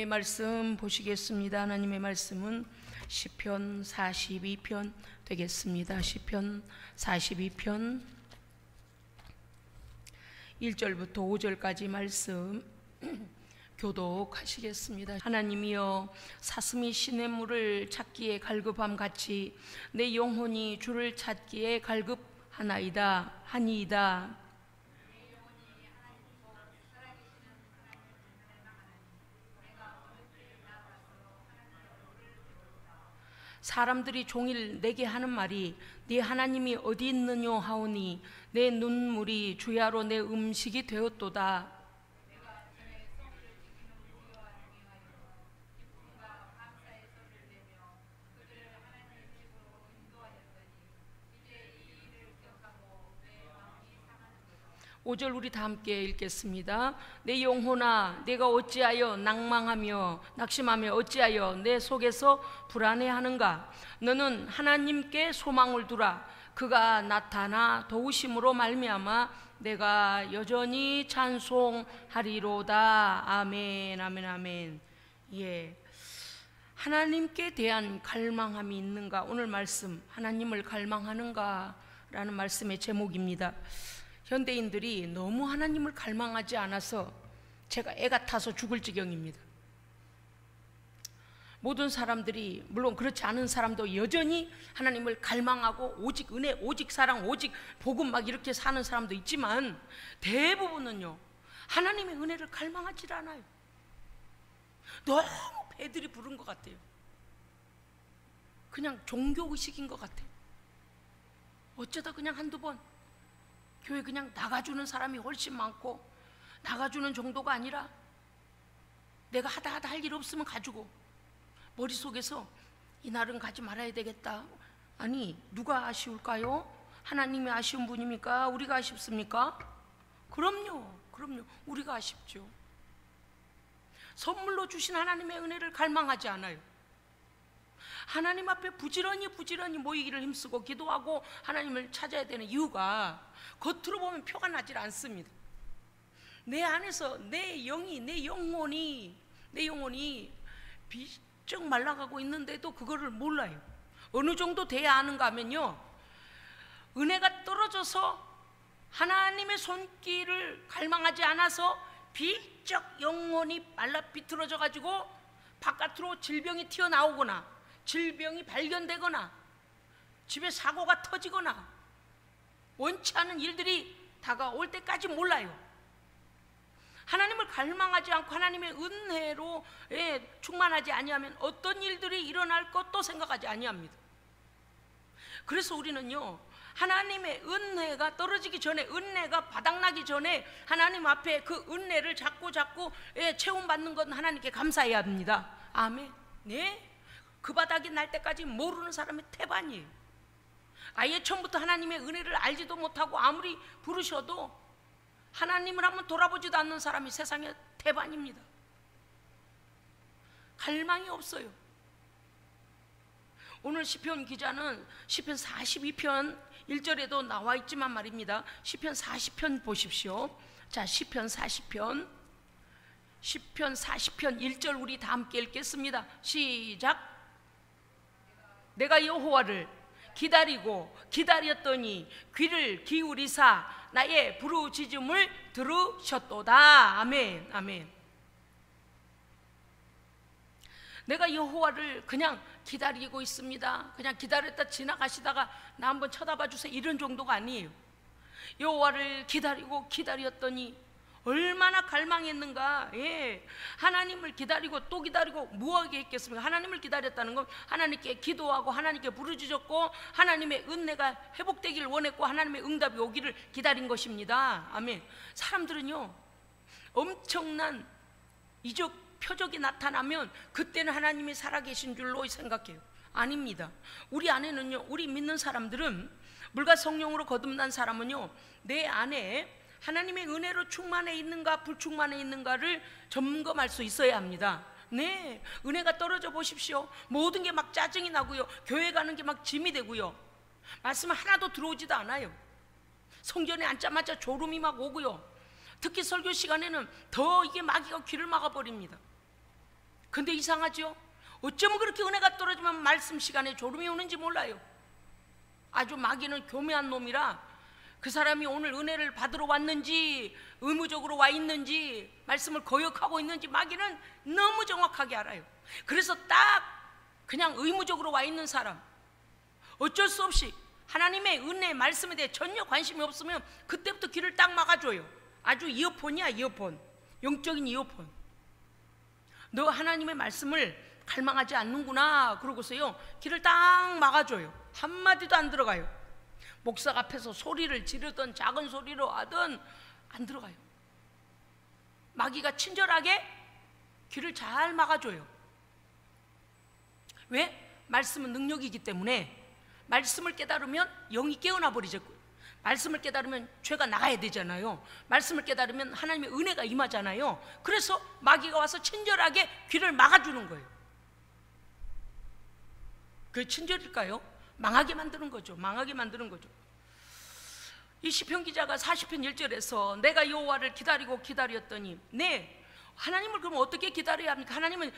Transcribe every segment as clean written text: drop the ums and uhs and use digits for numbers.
하나님의 말씀 보시겠습니다. 하나님의 말씀은 시편 42편 되겠습니다. 시편 42편 1절부터 5절까지 말씀 교독하시겠습니다. 하나님이여, 사슴이 시냇물을 찾기에 갈급함 같이 내 영혼이 주를 찾기에 갈급하나이다 하니이다. 사람들이 종일 내게 하는 말이 네 하나님이 어디 있느뇨 하오니 내 눈물이 주야로 내 음식이 되었도다. 오절 우리 다 함께 읽겠습니다. 내 영혼아, 내가 어찌하여 낭망하며 낙심하며 어찌하여 내 속에서 불안해하는가? 너는 하나님께 소망을 두라. 그가 나타나 도우심으로 말미암아 내가 여전히 찬송하리로다. 아멘, 아멘, 아멘. 예, 하나님께 대한 갈망함이 있는가? 오늘 말씀, 하나님을 갈망하는가? 라는 말씀의 제목입니다. 현대인들이 너무 하나님을 갈망하지 않아서 제가 애가 타서 죽을 지경입니다. 모든 사람들이, 물론 그렇지 않은 사람도 여전히 하나님을 갈망하고 오직 은혜, 오직 사랑, 오직 복음 막 이렇게 사는 사람도 있지만 대부분은요, 하나님의 은혜를 갈망하지 않아요. 너무 배들이 부른 것 같아요. 그냥 종교의식인 것 같아요. 어쩌다 그냥 한두 번 교회 그냥 나가주는 사람이 훨씬 많고, 나가주는 정도가 아니라 내가 하다 할 일 없으면 가지고 머릿속에서 이날은 가지 말아야 되겠다. 아니, 누가 아쉬울까요? 하나님이 아쉬운 분입니까? 우리가 아쉽습니까? 그럼요, 우리가 아쉽죠. 선물로 주신 하나님의 은혜를 갈망하지 않아요. 하나님 앞에 부지런히 모이기를 힘쓰고 기도하고 하나님을 찾아야 되는 이유가 겉으로 보면 표가 나질 않습니다. 내 안에서 내 영혼이 비쩍 말라가고 있는데도 그거를 몰라요. 어느 정도 돼야 아는가 하면요, 은혜가 떨어져서 하나님의 손길을 갈망하지 않아서 비쩍 영혼이 말라 비틀어져 가지고 바깥으로 질병이 튀어나오거나 질병이 발견되거나 집에 사고가 터지거나 원치 않은 일들이 다가올 때까지 몰라요. 하나님을 갈망하지 않고 하나님의 은혜로 충만하지 아니하면 어떤 일들이 일어날 것도 생각하지 아니합니다. 그래서 우리는요, 하나님의 은혜가 떨어지기 전에, 은혜가 바닥나기 전에 하나님 앞에 그 은혜를 자꾸 체험받는 건 하나님께 감사해야 합니다. 아멘. 네, 그 바닥이 날 때까지 모르는 사람의 태반이에요. 아예 처음부터 하나님의 은혜를 알지도 못하고 아무리 부르셔도 하나님을 한번 돌아보지도 않는 사람이 세상의 태반입니다. 갈망이 없어요. 오늘 시편 기자는 시편 42편 1절에도 나와 있지만 말입니다. 시편 40편 보십시오. 자, 시편 40편 1절 우리 다 함께 읽겠습니다. 시작. 내가 여호와를 기다렸더니 귀를 기울이사 나의 부르짖음을 들으셨도다. 아멘, 아멘. 내가 여호와를 그냥 기다리고 있습니다. 그냥 기다렸다 지나가시다가 나 한번 쳐다봐 주세요, 이런 정도가 아니에요. 여호와를 기다렸더니 얼마나 갈망했는가. 예, 하나님을 기다리고 또 기다리고 뭐하게 했겠습니까? 하나님을 기다렸다는 건 하나님께 기도하고 하나님께 부르짖었고 하나님의 은혜가 회복되기를 원했고 하나님의 응답이 오기를 기다린 것입니다. 아멘. 사람들은요, 엄청난 이적 표적이 나타나면 그때는 하나님이 살아계신 줄로 생각해요. 아닙니다. 우리 안에는요, 우리 믿는 사람들은, 물과 성령으로 거듭난 사람은요, 내 안에 하나님의 은혜로 충만해 있는가 불충만해 있는가를 점검할 수 있어야 합니다. 네, 은혜가 떨어져 보십시오. 모든 게 막 짜증이 나고요, 교회 가는 게 막 짐이 되고요, 말씀 하나도 들어오지도 않아요. 성전에 앉자마자 졸음이 막 오고요, 특히 설교 시간에는 더 이게 마귀가 귀를 막아버립니다. 근데 이상하죠? 어쩌면 그렇게 은혜가 떨어지면 말씀 시간에 졸음이 오는지 몰라요. 아주 마귀는 교묘한 놈이라 그 사람이 오늘 은혜를 받으러 왔는지 의무적으로 와 있는지 말씀을 거역하고 있는지 마귀는 너무 정확하게 알아요. 그래서 딱 그냥 의무적으로 와 있는 사람, 어쩔 수 없이 하나님의 은혜 말씀에 대해 전혀 관심이 없으면 그때부터 귀를 딱 막아줘요. 아주 이어폰이야, 이어폰. 영적인 이어폰. 너 하나님의 말씀을 갈망하지 않는구나 그러고서요 귀를 딱 막아줘요. 한마디도 안 들어가요. 목사 앞에서 소리를 지르던 작은 소리로 하든 안 들어가요. 마귀가 친절하게 귀를 잘 막아줘요. 왜? 말씀은 능력이기 때문에 말씀을 깨달으면 영이 깨어나 버리죠. 말씀을 깨달으면 죄가 나가야 되잖아요. 말씀을 깨달으면 하나님의 은혜가 임하잖아요. 그래서 마귀가 와서 친절하게 귀를 막아주는 거예요. 그게 친절일까요? 망하게 만드는 거죠. 망하게 만드는 거죠. 이 시편 기자가 40편 1절에서 내가 여호와를 기다리고 기다렸더니, 네, 하나님을 그럼 어떻게 기다려야 합니까? 하나님은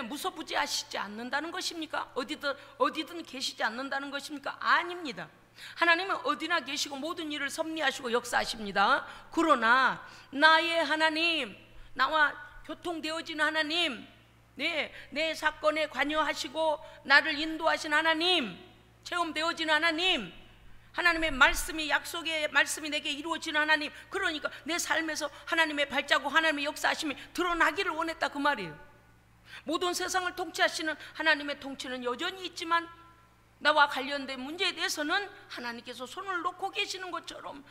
무소부지하시지 않는다는 것입니까? 어디든 계시지 않는다는 것입니까? 아닙니다. 하나님은 어디나 계시고 모든 일을 섭리하시고 역사하십니다. 그러나 나의 하나님, 나와 교통되어지는 하나님, 내 사건에 관여하시고 나를 인도하신 하나님, 체험되어지는 하나님, 하나님의 말씀이, 약속의 말씀이 내게 이루어지는 하나님, 그러니까 내 삶에서 하나님의 발자국, 하나님의 역사하심이 드러나기를 원했다 그 말이에요. 모든 세상을 통치하시는 하나님의 통치는 여전히 있지만 나와 관련된 문제에 대해서는 하나님께서 손을 놓고 계시는 것처럼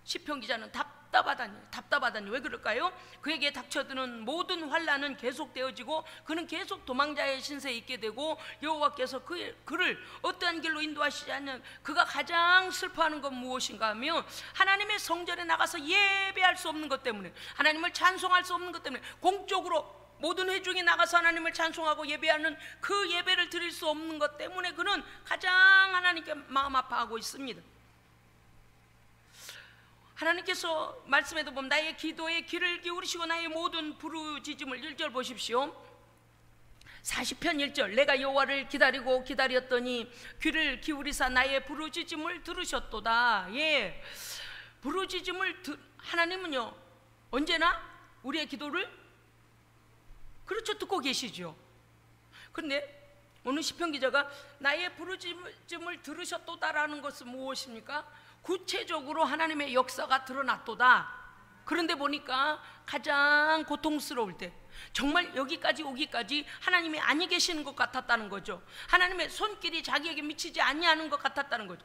시편 기자는 답답하다니. 왜 그럴까요? 그에게 닥쳐드는 모든 환난은 계속되어지고 그는 계속 도망자의 신세에 있게 되고 여호와께서 그를 어떠한 길로 인도하시지 않는, 그가 가장 슬퍼하는 건 무엇인가 하면 하나님의 성전에 나가서 예배할 수 없는 것 때문에, 하나님을 찬송할 수 없는 것 때문에, 공적으로 모든 회중이 나가서 하나님을 찬송하고 예배하는 그 예배를 드릴 수 없는 것 때문에 그는 가장 하나님께 마음 아파하고 있습니다. 하나님께서 말씀에도 보면 나의 기도에 귀를 기울이시고 나의 모든 부르짖음을, 1절 보십시오. 40편 1절 내가 여호와를 기다리고 기다렸더니 귀를 기울이사 나의 부르짖음을 들으셨도다. 예, 부르짖음을 하나님은요 언제나 우리의 기도를 그렇죠 듣고 계시죠. 그런데 오늘 시편 기자가 나의 부르짖음을 들으셨도다라는 것은 무엇입니까? 구체적으로 하나님의 역사가 드러났도다. 그런데 보니까 가장 고통스러울 때, 정말 여기까지 오기까지 하나님이 아니 계시는 것 같았다는 거죠. 하나님의 손길이 자기에게 미치지 아니하는 것 같았다는 거죠.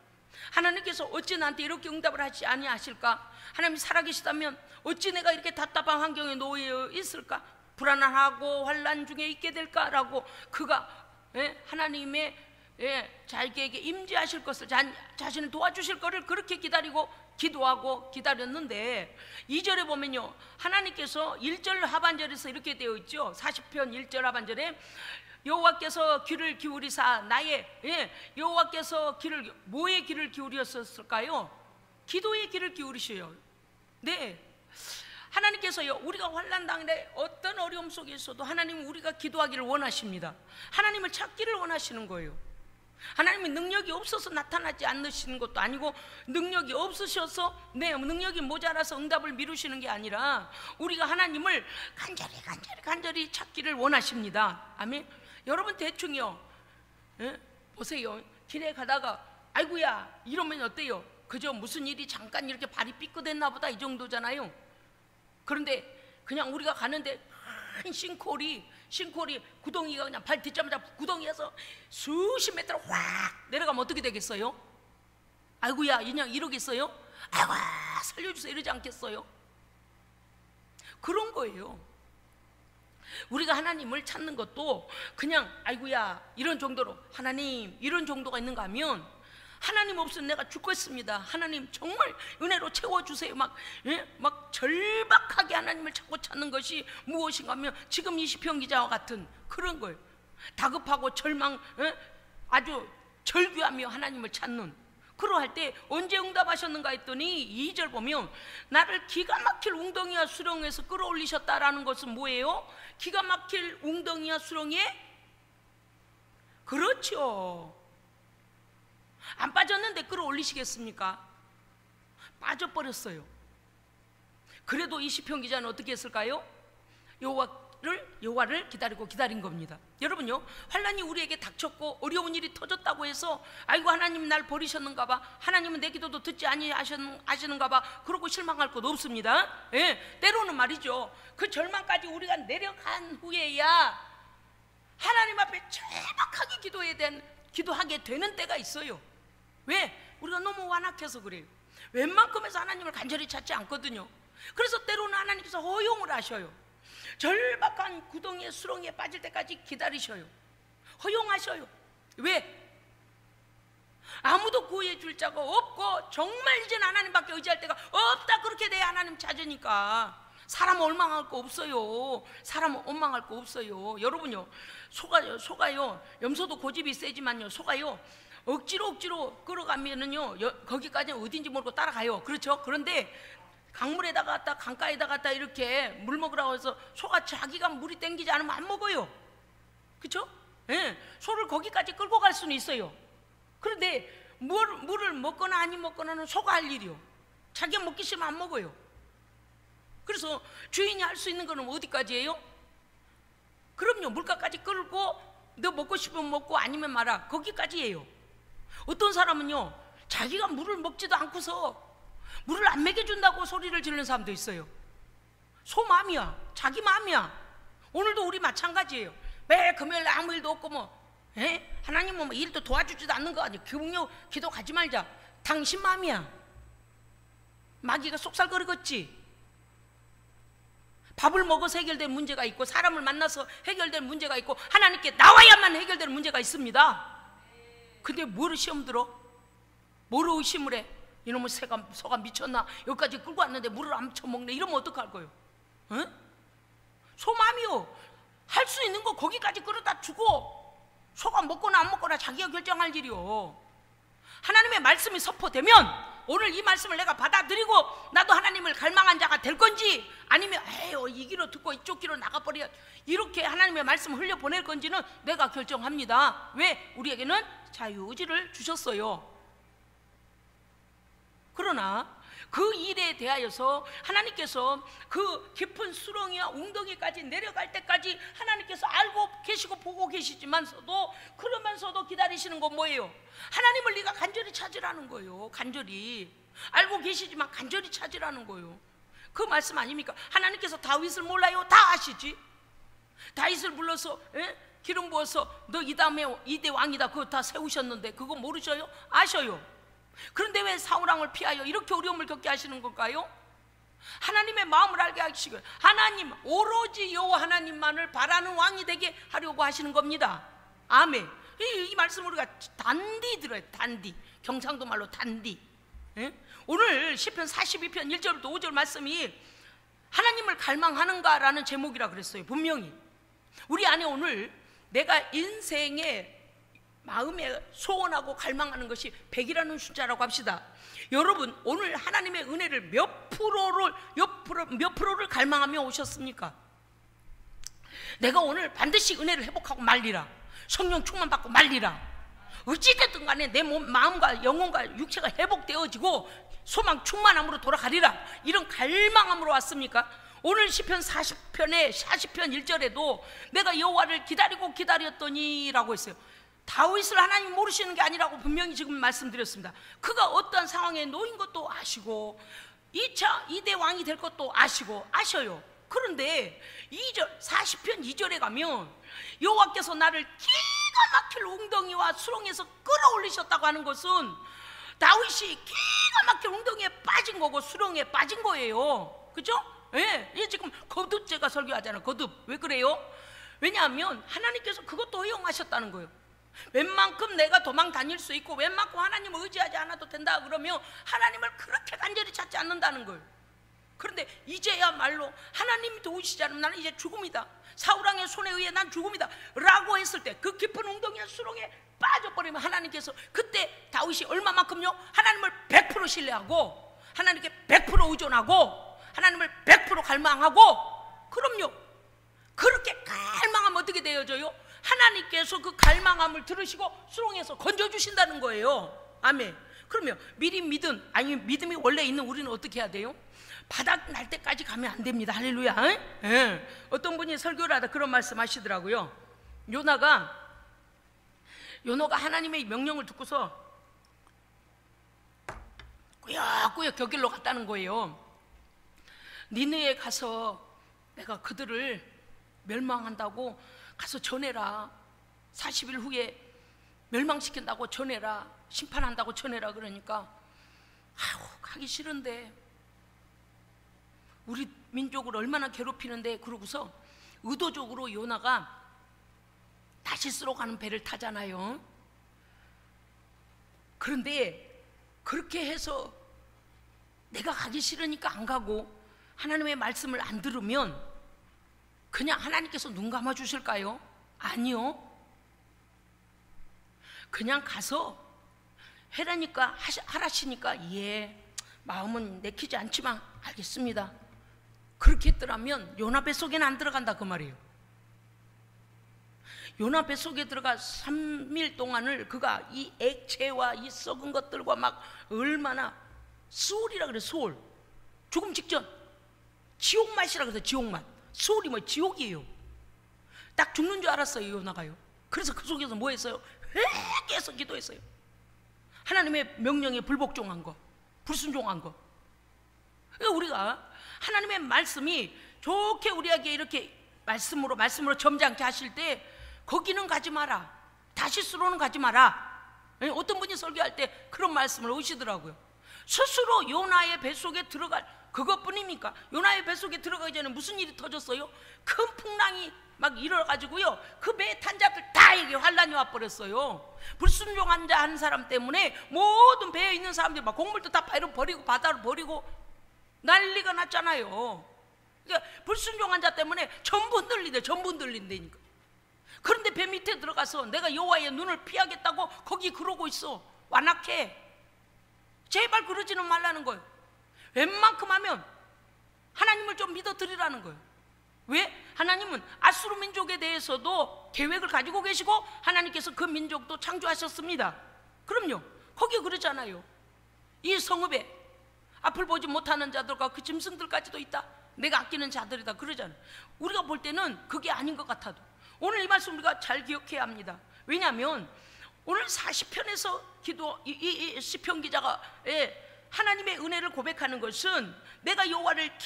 하나님께서 어찌 나한테 이렇게 응답을 하지 아니하실까? 하나님이 살아계시다면 어찌 내가 이렇게 답답한 환경에 놓여 있을까? 불안하고 환난 중에 있게 될까라고 그가 하나님의 자기에게 임재하실 것을, 자신을 도와주실 것을 그렇게 기다리고 기도하고 기다렸는데 2절에 보면요 하나님께서 1절 하반절에서 이렇게 되어 있죠. 40편 1절 하반절에 여호와께서 귀를 기울이사 여호와께서 뭐에 귀를 기울였었을까요? 기도에 귀를 기울이셔요. 네, 하나님께서요 우리가 환난 당일에 어떤 어려움 속에 있어도 하나님은 우리가 기도하기를 원하십니다. 하나님을 찾기를 원하시는 거예요. 하나님이 능력이 없어서 나타나지 않으시는 것도 아니고 능력이 없으셔서 능력이 모자라서 응답을 미루시는 게 아니라 우리가 하나님을 간절히 찾기를 원하십니다. 아멘. 여러분 대충요 보세요. 길에 가다가 아이고야 이러면 어때요? 그저 무슨 일이 잠깐 이렇게 발이 삐끗했나 보다 이 정도잖아요. 그런데 그냥 우리가 가는데 큰 싱크홀이 구덩이가 그냥 발 딛자마자 구덩이에서 수십 미터로 확 내려가면 어떻게 되겠어요? 아이고야 그냥 이러겠어요? 아이고 살려주세요 이러지 않겠어요? 그런 거예요. 우리가 하나님을 찾는 것도 그냥 아이고야 이런 정도로, 하나님 이런 정도가 있는가 하면 하나님 없으면 내가 죽겠습니다. 하나님 정말 은혜로 채워주세요. 막 절박하게 하나님을 찾는 것이 무엇인가 하면 지금 이 시편 기자와 같은 그런 거예요. 다급하고 아주 절규하며 하나님을 찾는 그러할 때 언제 응답하셨는가 했더니 2절 보면 나를 기가 막힐 웅덩이와 수렁에서 끌어올리셨다라는 것은 뭐예요? 기가 막힐 웅덩이와 수렁에, 그렇죠, 안 빠졌는데 끌어올리시겠습니까? 빠져버렸어요. 그래도 이 시편 기자는 어떻게 했을까요? 여호와를 기다리고 기다린 겁니다. 여러분요, 환난이 우리에게 닥쳤고 어려운 일이 터졌다고 해서 아이고 하나님 날 버리셨는가 봐, 하나님은 내 기도도 듣지 아니하시는가 봐, 그러고 실망할 것 없습니다. 예, 때로는 말이죠, 그 절망까지 우리가 내려간 후에야 하나님 앞에 절박하게 기도하게 되는 때가 있어요. 왜? 우리가 너무 완악해서 그래요. 웬만큼에서 하나님을 간절히 찾지 않거든요. 그래서 때로는 하나님께서 허용을 하셔요. 절박한 구덩이에 수렁에 빠질 때까지 기다리셔요. 허용하셔요. 왜? 아무도 구해줄 자가 없고 정말 이제는 하나님밖에 의지할 데가 없다, 그렇게 돼야 하나님 찾으니까. 사람은 원망할 거 없어요. 사람은 원망할 거 없어요. 여러분요, 소가요, 염소도 고집이 세지만요, 소가요 억지로 끌어가면은요 거기까지는 어딘지 모르고 따라가요. 그렇죠? 그런데 강물에다가 갔다 강가에다가 갔다 이렇게 물 먹으라고 해서 소가 자기가 물이 땡기지 않으면 안 먹어요. 그렇죠? 예, 소를 거기까지 끌고 갈 수는 있어요. 그런데 물을 먹거나 아니 먹거나는 소가 할 일이요. 자기가 먹기 싫으면 안 먹어요. 그래서 주인이 할 수 있는 거는 어디까지예요? 그럼요, 물가까지 끌고 너 먹고 싶으면 먹고 아니면 말아, 거기까지예요. 어떤 사람은요 자기가 물을 먹지도 않고서 물을 안 먹여준다고 소리를 지르는 사람도 있어요. 소 마음이야, 자기 마음이야. 오늘도 우리 마찬가지예요. 매일 금요일 아무 일도 없고 하나님은 뭐 일도 도와주지도 않는 거 아니에요. 교육료 기도 가지 말자, 당신 마음이야. 마귀가 속살거리겠지. 밥을 먹어서 해결될 문제가 있고 사람을 만나서 해결될 문제가 있고 하나님께 나와야만 해결될 문제가 있습니다. 근데 뭐를 시험 들어? 뭐를 의심을 해? 이놈의 소가 미쳤나? 여기까지 끌고 왔는데 물을 안 쳐먹네. 이러면 어떡할 거예요? 응? 소 마음이요. 할 수 있는 거 거기까지 끌어다 주고 소가 먹거나 안 먹거나 자기가 결정할 일이요. 하나님의 말씀이 선포되면 오늘 이 말씀을 내가 받아들이고 나도 하나님을 갈망한 자가 될 건지, 아니면 에이 이 귀로 듣고 이쪽 귀로 나가버려, 이렇게 하나님의 말씀을 흘려보낼 건지는 내가 결정합니다. 왜? 우리에게는 자유의지를 주셨어요. 그러나 그 일에 대하여서 하나님께서 그 깊은 수렁이와 웅덩이까지 내려갈 때까지 하나님께서 알고 계시고 보고 계시지만서도, 그러면서도 기다리시는 건 뭐예요? 하나님을 네가 간절히 찾으라는 거예요. 간절히 알고 계시지만 간절히 찾으라는 거예요. 그 말씀 아닙니까? 하나님께서 다윗을 몰라요? 다 아시지. 다윗을 불러서 기름 부어서 너 이 다음에 이대 왕이다 그거 다 세우셨는데 그거 모르셔요? 아셔요. 그런데 왜 사울왕을 피하여 이렇게 어려움을 겪게 하시는 걸까요? 하나님의 마음을 알게 하시고 하나님, 오로지 여호와 하나님만을 바라는 왕이 되게 하려고 하시는 겁니다. 아멘. 이 말씀 우리가 단디 들어요. 단디. 경상도 말로 단디. 오늘 시편 42편 1절부터 5절 말씀이 하나님을 갈망하는가라는 제목이라 그랬어요. 분명히 우리 안에 오늘 내가 인생에 마음에 소원하고 갈망하는 것이 100이라는 숫자라고 합시다. 여러분 오늘 하나님의 은혜를 몇 프로를 갈망하며 오셨습니까? 내가 오늘 반드시 은혜를 회복하고 말리라, 성령 충만 받고 말리라, 어찌됐든 간에 내 몸, 마음과 영혼과 육체가 회복되어지고 소망 충만함으로 돌아가리라, 이런 갈망함으로 왔습니까? 오늘 시편 40편의 40편 1절에도 내가 여호와를 기다리고 기다렸더니 라고 했어요. 다윗을 하나님 모르시는 게 아니라고 분명히 지금 말씀드렸습니다. 그가 어떤 상황에 놓인 것도 아시고 2대 왕이 될 것도 아셔요. 그런데 2절 40편 2절에 가면 여호와께서 나를 기가 막힐 웅덩이와 수렁에서 끌어올리셨다고 하는 것은 다윗이 기가 막힐 웅덩이에 빠진 거고 수렁에 빠진 거예요. 그죠? 예, 이게 지금 거듭 제가 설교하잖아요. 거듭. 왜 그래요? 왜냐하면 하나님께서 그것도 허용하셨다는 거예요. 웬만큼 내가 도망 다닐 수 있고 웬만큼 하나님을 의지하지 않아도 된다 그러면 하나님을 그렇게 간절히 찾지 않는다는 거예요. 그런데 이제야말로 하나님이 도우시지 않으면 나는 이제 죽음이다, 사울왕의 손에 의해 난 죽음이다 라고 했을 때 그 깊은 웅덩이와 수렁에 빠져버리면 하나님께서 그때 다윗이 얼마만큼요? 하나님을 100% 신뢰하고 하나님께 100% 의존하고 하나님을 100% 갈망하고, 그럼요, 그렇게 갈망하면 어떻게 되어져요? 하나님께서 그 갈망함을 들으시고 수렁에서 건져주신다는 거예요. 아멘. 그러면 미리 믿은, 아니 믿음이 원래 있는 우리는 어떻게 해야 돼요? 바닥 날 때까지 가면 안 됩니다. 할렐루야. 예. 어떤 분이 설교를 하다 그런 말씀 하시더라고요. 요나가 하나님의 명령을 듣고서 꾸역꾸역 곁길로 갔다는 거예요. 니느에 가서 내가 그들을 멸망한다고 가서 전해라. 40일 후에 멸망시킨다고 전해라. 심판한다고 전해라. 그러니까 가기 싫은데, 우리 민족을 얼마나 괴롭히는데, 그러고서 의도적으로 요나가 다시스로 가는 배를 타잖아요. 그런데 그렇게 해서 내가 가기 싫으니까 안 가고 하나님의 말씀을 안 들으면 그냥 하나님께서 눈 감아 주실까요? 아니요. 그냥 가서 해라니까, 하라시니까 예, 마음은 내키지 않지만 알겠습니다. 그렇게 했더라면 요나 뱃속에는 안 들어간다 그 말이에요. 요나 뱃속에 들어가 3일 동안을 그가 이 액체와 이 썩은 것들과 막 얼마나, 수올이라 그래. 수올, 죽음 직전 지옥맛이라 그래서 지옥맛. 수올이 뭐 지옥이에요. 딱 죽는 줄 알았어요 요나가요. 그래서 그 속에서 뭐 했어요? 회개해서 기도했어요. 하나님의 명령에 불복종한 거, 불순종한 거. 그러니까 우리가 하나님의 말씀이 좋게 우리에게 이렇게 말씀으로 점잖게 하실 때 거기는 가지 마라, 다시스로는 가지 마라. 어떤 분이 설교할 때 그런 말씀을 하시더라고요. 스스로 요나의 뱃속에 들어갈 그것뿐입니까? 요나의 뱃속에 들어가기 전에 무슨 일이 터졌어요? 큰 풍랑이 막 일어가지고요, 그 배에 탄 자들 다 이게 환란이 와버렸어요. 불순종한 자 한 사람 때문에 모든 배에 있는 사람들이 막 곡물도 다 버리고 바다로 버리고 난리가 났잖아요. 그러니까 불순종한 자 때문에 전부 흔들린다니까. 그런데 배 밑에 들어가서 내가 여호와의 눈을 피하겠다고 거기 그러고 있어. 완악해. 제발 그러지는 말라는 거예요. 웬만큼 하면 하나님을 좀 믿어드리라는 거예요. 왜? 하나님은 아수르 민족에 대해서도 계획을 가지고 계시고 하나님께서 그 민족도 창조하셨습니다. 그럼요. 거기 그러잖아요. 이 성읍에 앞을 보지 못하는 자들과 그 짐승들까지도 있다. 내가 아끼는 자들이다. 그러잖아요. 우리가 볼 때는 그게 아닌 것 같아도 오늘 이 말씀 우리가 잘 기억해야 합니다. 왜냐하면 오늘 40편에서 이 시편 기자가 하나님의 은혜를 고백하는 것은 내가 여호와를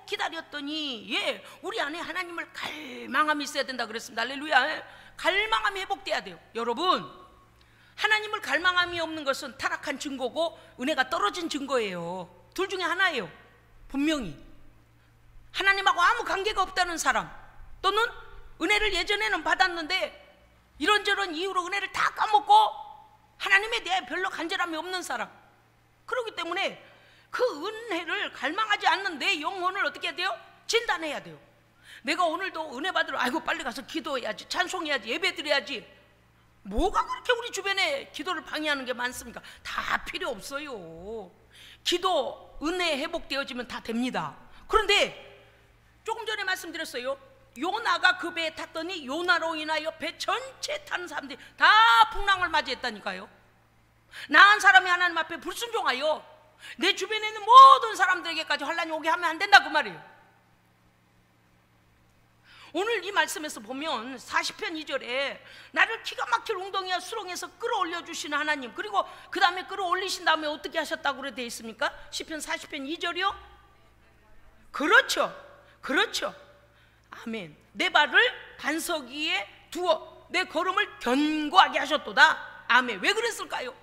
기다렸더니 우리 안에 하나님을 갈망함이 있어야 된다 그랬습니다. 할렐루야. 갈망함이 회복돼야 돼요. 여러분, 하나님을 갈망함이 없는 것은 타락한 증거고 은혜가 떨어진 증거예요. 둘 중에 하나예요. 분명히 하나님하고 아무 관계가 없다는 사람, 또는 은혜를 예전에는 받았는데 이런저런 이유로 은혜를 다 까먹고 하나님에 대해 별로 간절함이 없는 사람. 그렇기 때문에 그 은혜를 갈망하지 않는 내 영혼을 어떻게 해야 돼요? 진단해야 돼요. 내가 오늘도 은혜 받으러 아이고 빨리 가서 기도해야지, 찬송해야지, 예배드려야지. 뭐가 그렇게 우리 주변에 기도를 방해하는 게 많습니까? 다 필요 없어요. 기도, 은혜 회복되어지면 다 됩니다. 그런데 조금 전에 말씀드렸어요. 요나가 그 배에 탔더니 요나로 인하여 배 전체 타는 사람들이 다 풍랑을 맞이했다니까요. 나한 사람이 하나님 앞에 불순종하여 내 주변에 있는 모든 사람들에게까지 환란이 오게 하면 안 된다 그 말이에요. 오늘 이 말씀에서 보면 40편 2절에 나를 기가 막힐 웅덩이와 수렁에서 끌어올려 주시는 하나님, 그리고 그 다음에 끌어올리신 다음에 어떻게 하셨다고 그래 돼 있습니까? 시편 40편 2절이요? 그렇죠. 아멘. 내 발을 반석 위에 두어 내 걸음을 견고하게 하셨도다. 아멘. 왜 그랬을까요?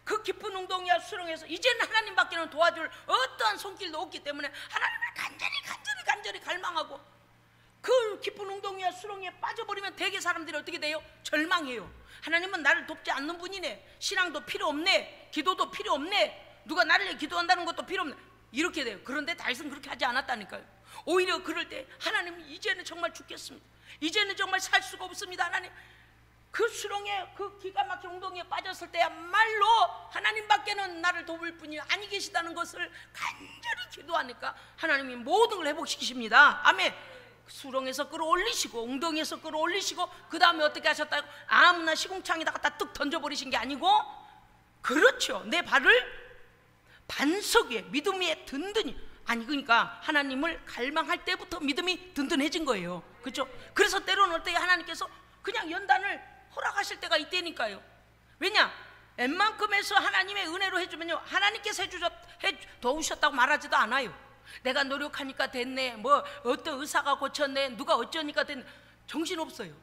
그 깊은 웅덩이와 수렁에서 이제는 하나님밖에는 도와줄 어떠한 손길도 없기 때문에 하나님을 간절히 갈망하고 그 깊은 웅덩이와 수렁에 빠져버리면 대개 사람들이 어떻게 돼요? 절망해요. 하나님은 나를 돕지 않는 분이네. 신앙도 필요 없네. 기도도 필요 없네. 누가 나를 위해 기도한다는 것도 필요 없네. 이렇게 돼요. 그런데 다윗은 그렇게 하지 않았다니까요. 오히려 그럴 때 하나님, 이제는 정말 죽겠습니다. 이제는 정말 살 수가 없습니다. 하나님, 그 수렁에 그 기가 막힌 웅덩이에 빠졌을 때야말로 하나님밖에는 나를 도울 분이 아니 계시다는 것을 간절히 기도하니까 하나님이 모든 걸 회복시키십니다. 아멘. 수렁에서 끌어올리시고 웅덩이에서 끌어올리시고 그 다음에 어떻게 하셨다고? 아무나 시궁창에다가 다 뚝 던져버리신 게 아니고, 그렇죠, 내 발을 반석 위에 믿음 위에 든든히, 아니 그러니까 하나님을 갈망할 때부터 믿음이 든든해진 거예요. 그렇죠? 그래서 때로는 어때, 하나님께서 그냥 연단을 허락하실 때가 있다니까요. 왜냐? 웬만큼에서 하나님의 은혜로 해주면요, 하나님께서 도우셨다고 말하지도 않아요. 내가 노력하니까 됐네, 뭐 어떤 의사가 고쳤네, 누가 어쩌니까 됐네, 정신없어요.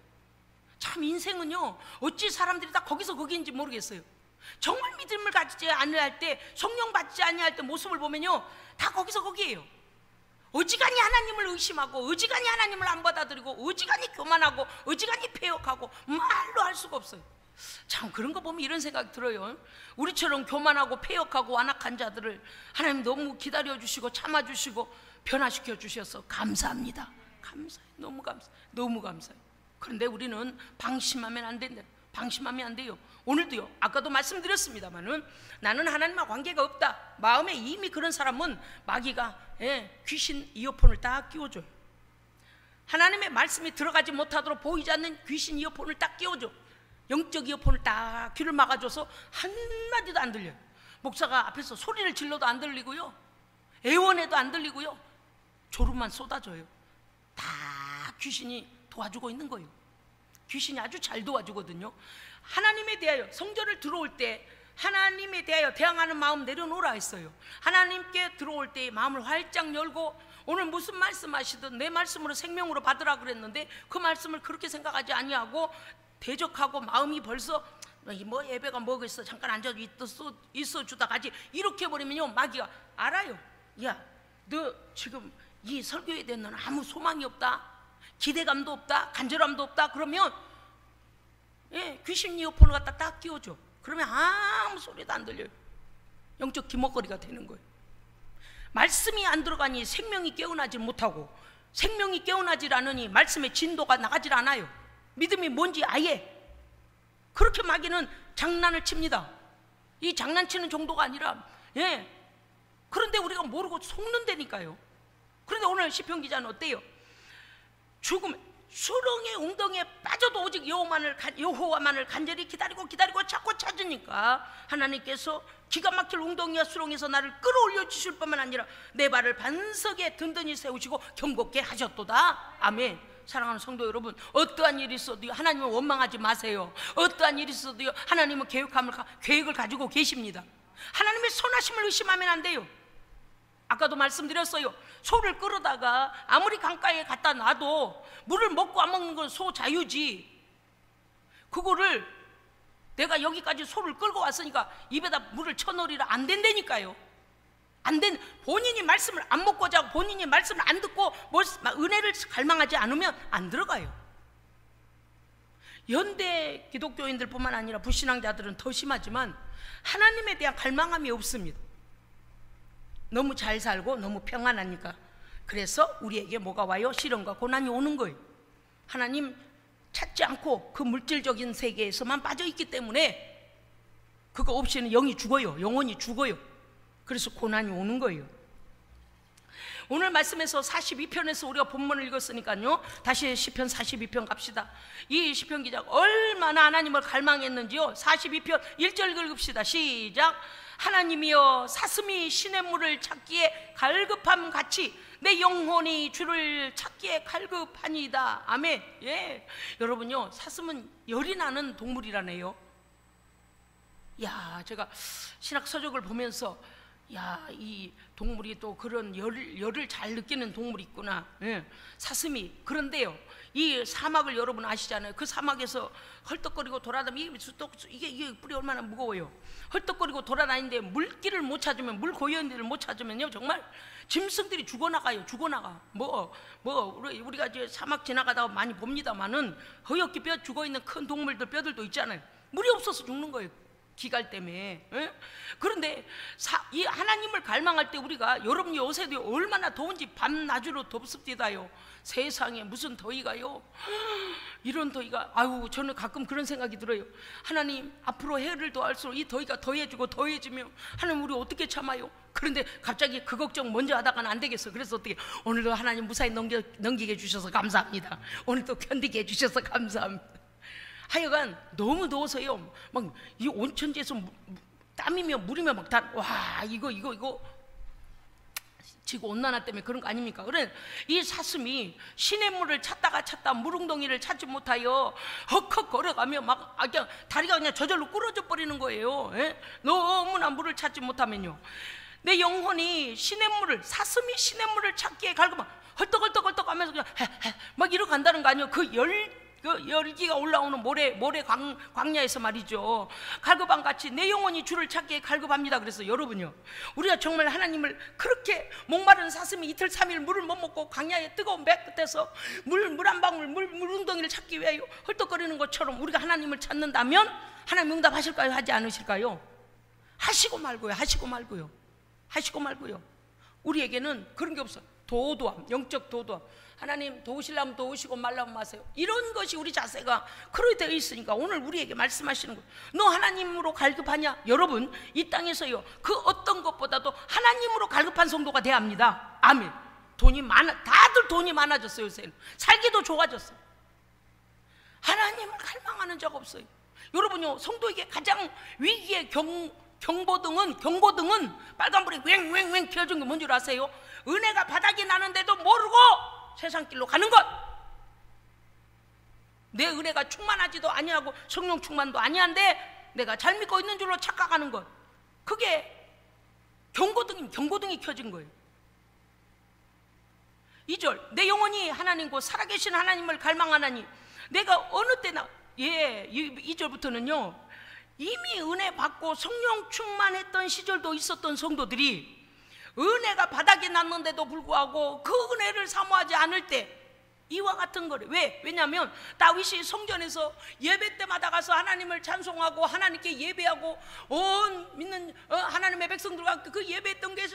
참 인생은요, 어찌 사람들이 다 거기서 거기인지 모르겠어요. 정말 믿음을 가지지 않을 때, 성령 받지 아니할 때 모습을 보면요, 다 거기서 거기에요. 어지간히 하나님을 의심하고, 어지간히 하나님을 안 받아들이고, 어지간히 교만하고, 어지간히 패역하고, 말로 할 수가 없어요. 참 그런 거 보면 이런 생각이 들어요. 우리처럼 교만하고 패역하고 완악한 자들을 하나님 너무 기다려주시고 참아주시고 변화시켜 주셔서 감사합니다. 감사해요. 너무 감사해요. 그런데 우리는 방심하면 안 된다. 방심하면 안 돼요. 오늘도요, 아까도 말씀드렸습니다만은 나는 하나님과 관계가 없다, 마음에 이미 그런 사람은 마귀가 귀신 이어폰을 딱 끼워줘요. 하나님의 말씀이 들어가지 못하도록 보이지 않는 귀신 이어폰을 딱 끼워줘. 영적 이어폰을 딱 귀를 막아줘서 한마디도 안 들려요. 목사가 앞에서 소리를 질러도 안 들리고요, 애원해도 안 들리고요, 졸음만 쏟아져요. 다 귀신이 도와주고 있는 거예요. 귀신이 아주 잘 도와주거든요. 하나님에 대하여 성전을 들어올 때 하나님에 대하여 대항하는 마음 내려놓으라 했어요. 하나님께 들어올 때 마음을 활짝 열고, 오늘 무슨 말씀하시든 내 말씀으로 생명으로 받으라 그랬는데 그 말씀을 그렇게 생각하지 아니하고 대적하고 마음이 벌써 뭐 예배가 뭐겠어, 잠깐 앉아서 있어 주다 가지, 이렇게 해버리면요, 마귀가 알아요. 야, 너 지금 이 설교에 대한 너는 아무 소망이 없다, 기대감도 없다, 간절함도 없다, 그러면 귀신 이어폰을 갖다 딱 끼워줘. 그러면 아무 소리도 안 들려요. 영적 기먹거리가 되는 거예요. 말씀이 안 들어가니 생명이 깨어나지 못하고, 생명이 깨어나질 않으니 말씀의 진도가 나가질 않아요. 믿음이 뭔지 아예. 그렇게 마귀는 장난을 칩니다. 이 장난치는 정도가 아니라, 그런데 우리가 모르고 속는다니까요. 그런데 오늘 시편 기자는 어때요? 죽음, 수렁의 웅덩이에 빠져도 오직 여호와만을 간절히 기다리고 자꾸 찾으니까 하나님께서 기가 막힐 웅덩이와 수렁에서 나를 끌어올려 주실 뿐만 아니라 내 발을 반석에 든든히 세우시고 경고케 하셨도다. 아멘. 사랑하는 성도 여러분, 어떠한 일이 있어도요, 하나님은 원망하지 마세요. 어떠한 일이 있어도요, 하나님은 계획을 가지고 계십니다. 하나님의 선하심을 의심하면 안 돼요. 아까도 말씀드렸어요. 소를 끌어다가 아무리 강가에 갖다 놔도 물을 먹고 안 먹는 건 소 자유지, 그거를 내가 여기까지 소를 끌고 왔으니까 입에다 물을 쳐넣으리라 안 된다니까요. 본인이 말씀을 안 먹고자 하고 본인이 말씀을 안 듣고 은혜를 갈망하지 않으면 안 들어가요. 현대 기독교인들 뿐만 아니라 불신앙자들은 더 심하지만 하나님에 대한 갈망함이 없습니다. 너무 잘 살고 너무 평안하니까. 그래서 우리에게 뭐가 와요? 시련과 고난이 오는 거예요. 하나님 찾지 않고 그 물질적인 세계에서만 빠져있기 때문에 그거 없이는 영이 죽어요. 영혼이 죽어요. 그래서 고난이 오는 거예요. 오늘 말씀에서 42편에서 우리가 본문을 읽었으니까요, 다시 시편 42편 갑시다. 이 시편 기자가 얼마나 하나님을 갈망했는지요. 42편 1절 읽읍시다. 시작. 하나님이여, 사슴이 시냇물을 찾기에 갈급함 같이 내 영혼이 주를 찾기에 갈급하니이다. 아멘. 여러분요, 사슴은 열이 나는 동물이라네요. 제가 신학 서적을 보면서 이 동물이 또 그런 열을 잘 느끼는 동물이 있구나. 사슴이. 그런데요, 이 사막을 여러분 아시잖아요. 그 사막에서 헐떡거리고 돌아다니면 이게 뿔이 얼마나 무거워요. 헐떡거리고 돌아다니는데 물길을 못 찾으면, 물 고연들을 못 찾으면요, 정말 짐승들이 죽어나가요. 죽어나가. 우리가 이제 사막 지나가다가 많이 봅니다만은 허옇게 죽어있는 큰 동물들 뼈들도 있잖아요. 물이 없어서 죽는 거예요. 기갈 때문에. 그런데 이 하나님을 갈망할 때 우리가, 여러분 요새도 얼마나 더운지 밤낮으로 덥습니다요. 세상에 무슨 더위가요. 이런 더위가, 아유, 저는 가끔 그런 생각이 들어요. 하나님, 앞으로 해를 더할수록 이 더위가 더해지고 더해지면 하나님 우리 어떻게 참아요? 그런데 갑자기 그 걱정 먼저 하다가는 안 되겠어. 그래서 어떻게, 오늘도 하나님 무사히 넘기게 해주셔서 감사합니다. 오늘도 견디게 해주셔서 감사합니다. 하여간 너무 더워서요, 막 이 온천지에서 땀이며 물이며 막 다, 와, 이거 지구 온난화 때문에 그런 거 아닙니까? 그래, 이 사슴이 시냇물을 찾다 물웅덩이를 찾지 못하여 헉헉 걸어가며 막 그냥 다리가 그냥 저절로 부러져 버리는 거예요. 너무나 물을 찾지 못하면요, 내 영혼이 사슴이 시냇물을 찾기에 갈구만 헐떡헐떡 하면서 그냥 막 이러고 간다는 거 아니에요. 그 열기가 올라오는 모래 광야에서 말이죠. 갈급함같이 내 영혼이 주를 찾기에 갈급합니다. 그래서 여러분요, 우리가 정말 하나님을, 그렇게 목마른 사슴이 이틀 3일 물을 못 먹고 광야의 뜨거운 배 끝에서 물 한 방울, 물웅덩이를 찾기 위해 헐떡거리는 것처럼 우리가 하나님을 찾는다면 하나님 응답하실까요? 하지 않으실까요? 하시고 말고요. 우리에게는 그런 게 없어요. 도도함, 영적 도도함. 하나님 도우시려면 도우시고 말라면 마세요. 이런 것이 우리 자세가 그렇게 되어 있으니까 오늘 우리에게 말씀하시는 거예요. 너 하나님으로 갈급하냐? 여러분, 이 땅에서요, 그 어떤 것보다도 하나님으로 갈급한 성도가 돼야 합니다. 아멘. 다들 돈이 많아졌어요. 요새는 살기도 좋아졌어요. 하나님을 갈망하는 자가 없어요. 여러분요, 성도에게 가장 위기의 경고등은 빨간불이 왱왱왱 켜진 게 뭔 줄 아세요? 은혜가 바닥이 나는데도 모르고 세상길로 가는 것. 내 은혜가 충만하지도 아니하고 성령 충만도 아니한데 내가 잘 믿고 있는 줄로 착각하는 것. 그게 경고등이 켜진 거예요. 2절, 내 영혼이 하나님 곧 살아계신 하나님을 갈망하나니. 내가 어느 때나, 2절부터는요, 이미 은혜 받고 성령 충만했던 시절도 있었던 성도들이 은혜가 바닥에 났는데도 불구하고 그 은혜를 사모하지 않을 때 이와 같은 거래. 왜냐하면 다윗이 성전에서 예배 때마다 가서 하나님을 찬송하고 하나님께 예배하고 온 믿는 하나님의 백성들과 그 예배했던 게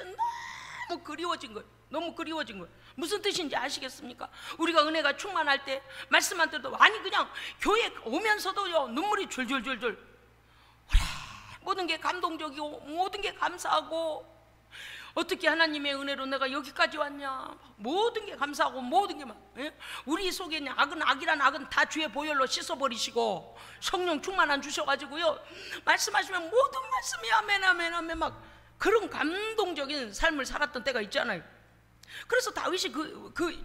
너무 그리워진 거예요. 무슨 뜻인지 아시겠습니까? 우리가 은혜가 충만할 때 말씀만 들어도, 아니 그냥 교회 오면서도요, 눈물이 줄줄줄줄, 모든 게 감동적이고 모든 게 감사하고, 어떻게 하나님의 은혜로 내가 여기까지 왔냐, 모든 게 감사하고 모든 게 막, 우리 속에 있는 악이란 악은 다 주의 보혈로 씻어버리시고 성령 충만한 주셔가지고요, 말씀하시면 모든 말씀이 아멘 막 그런 감동적인 삶을 살았던 때가 있잖아요. 그래서 다윗이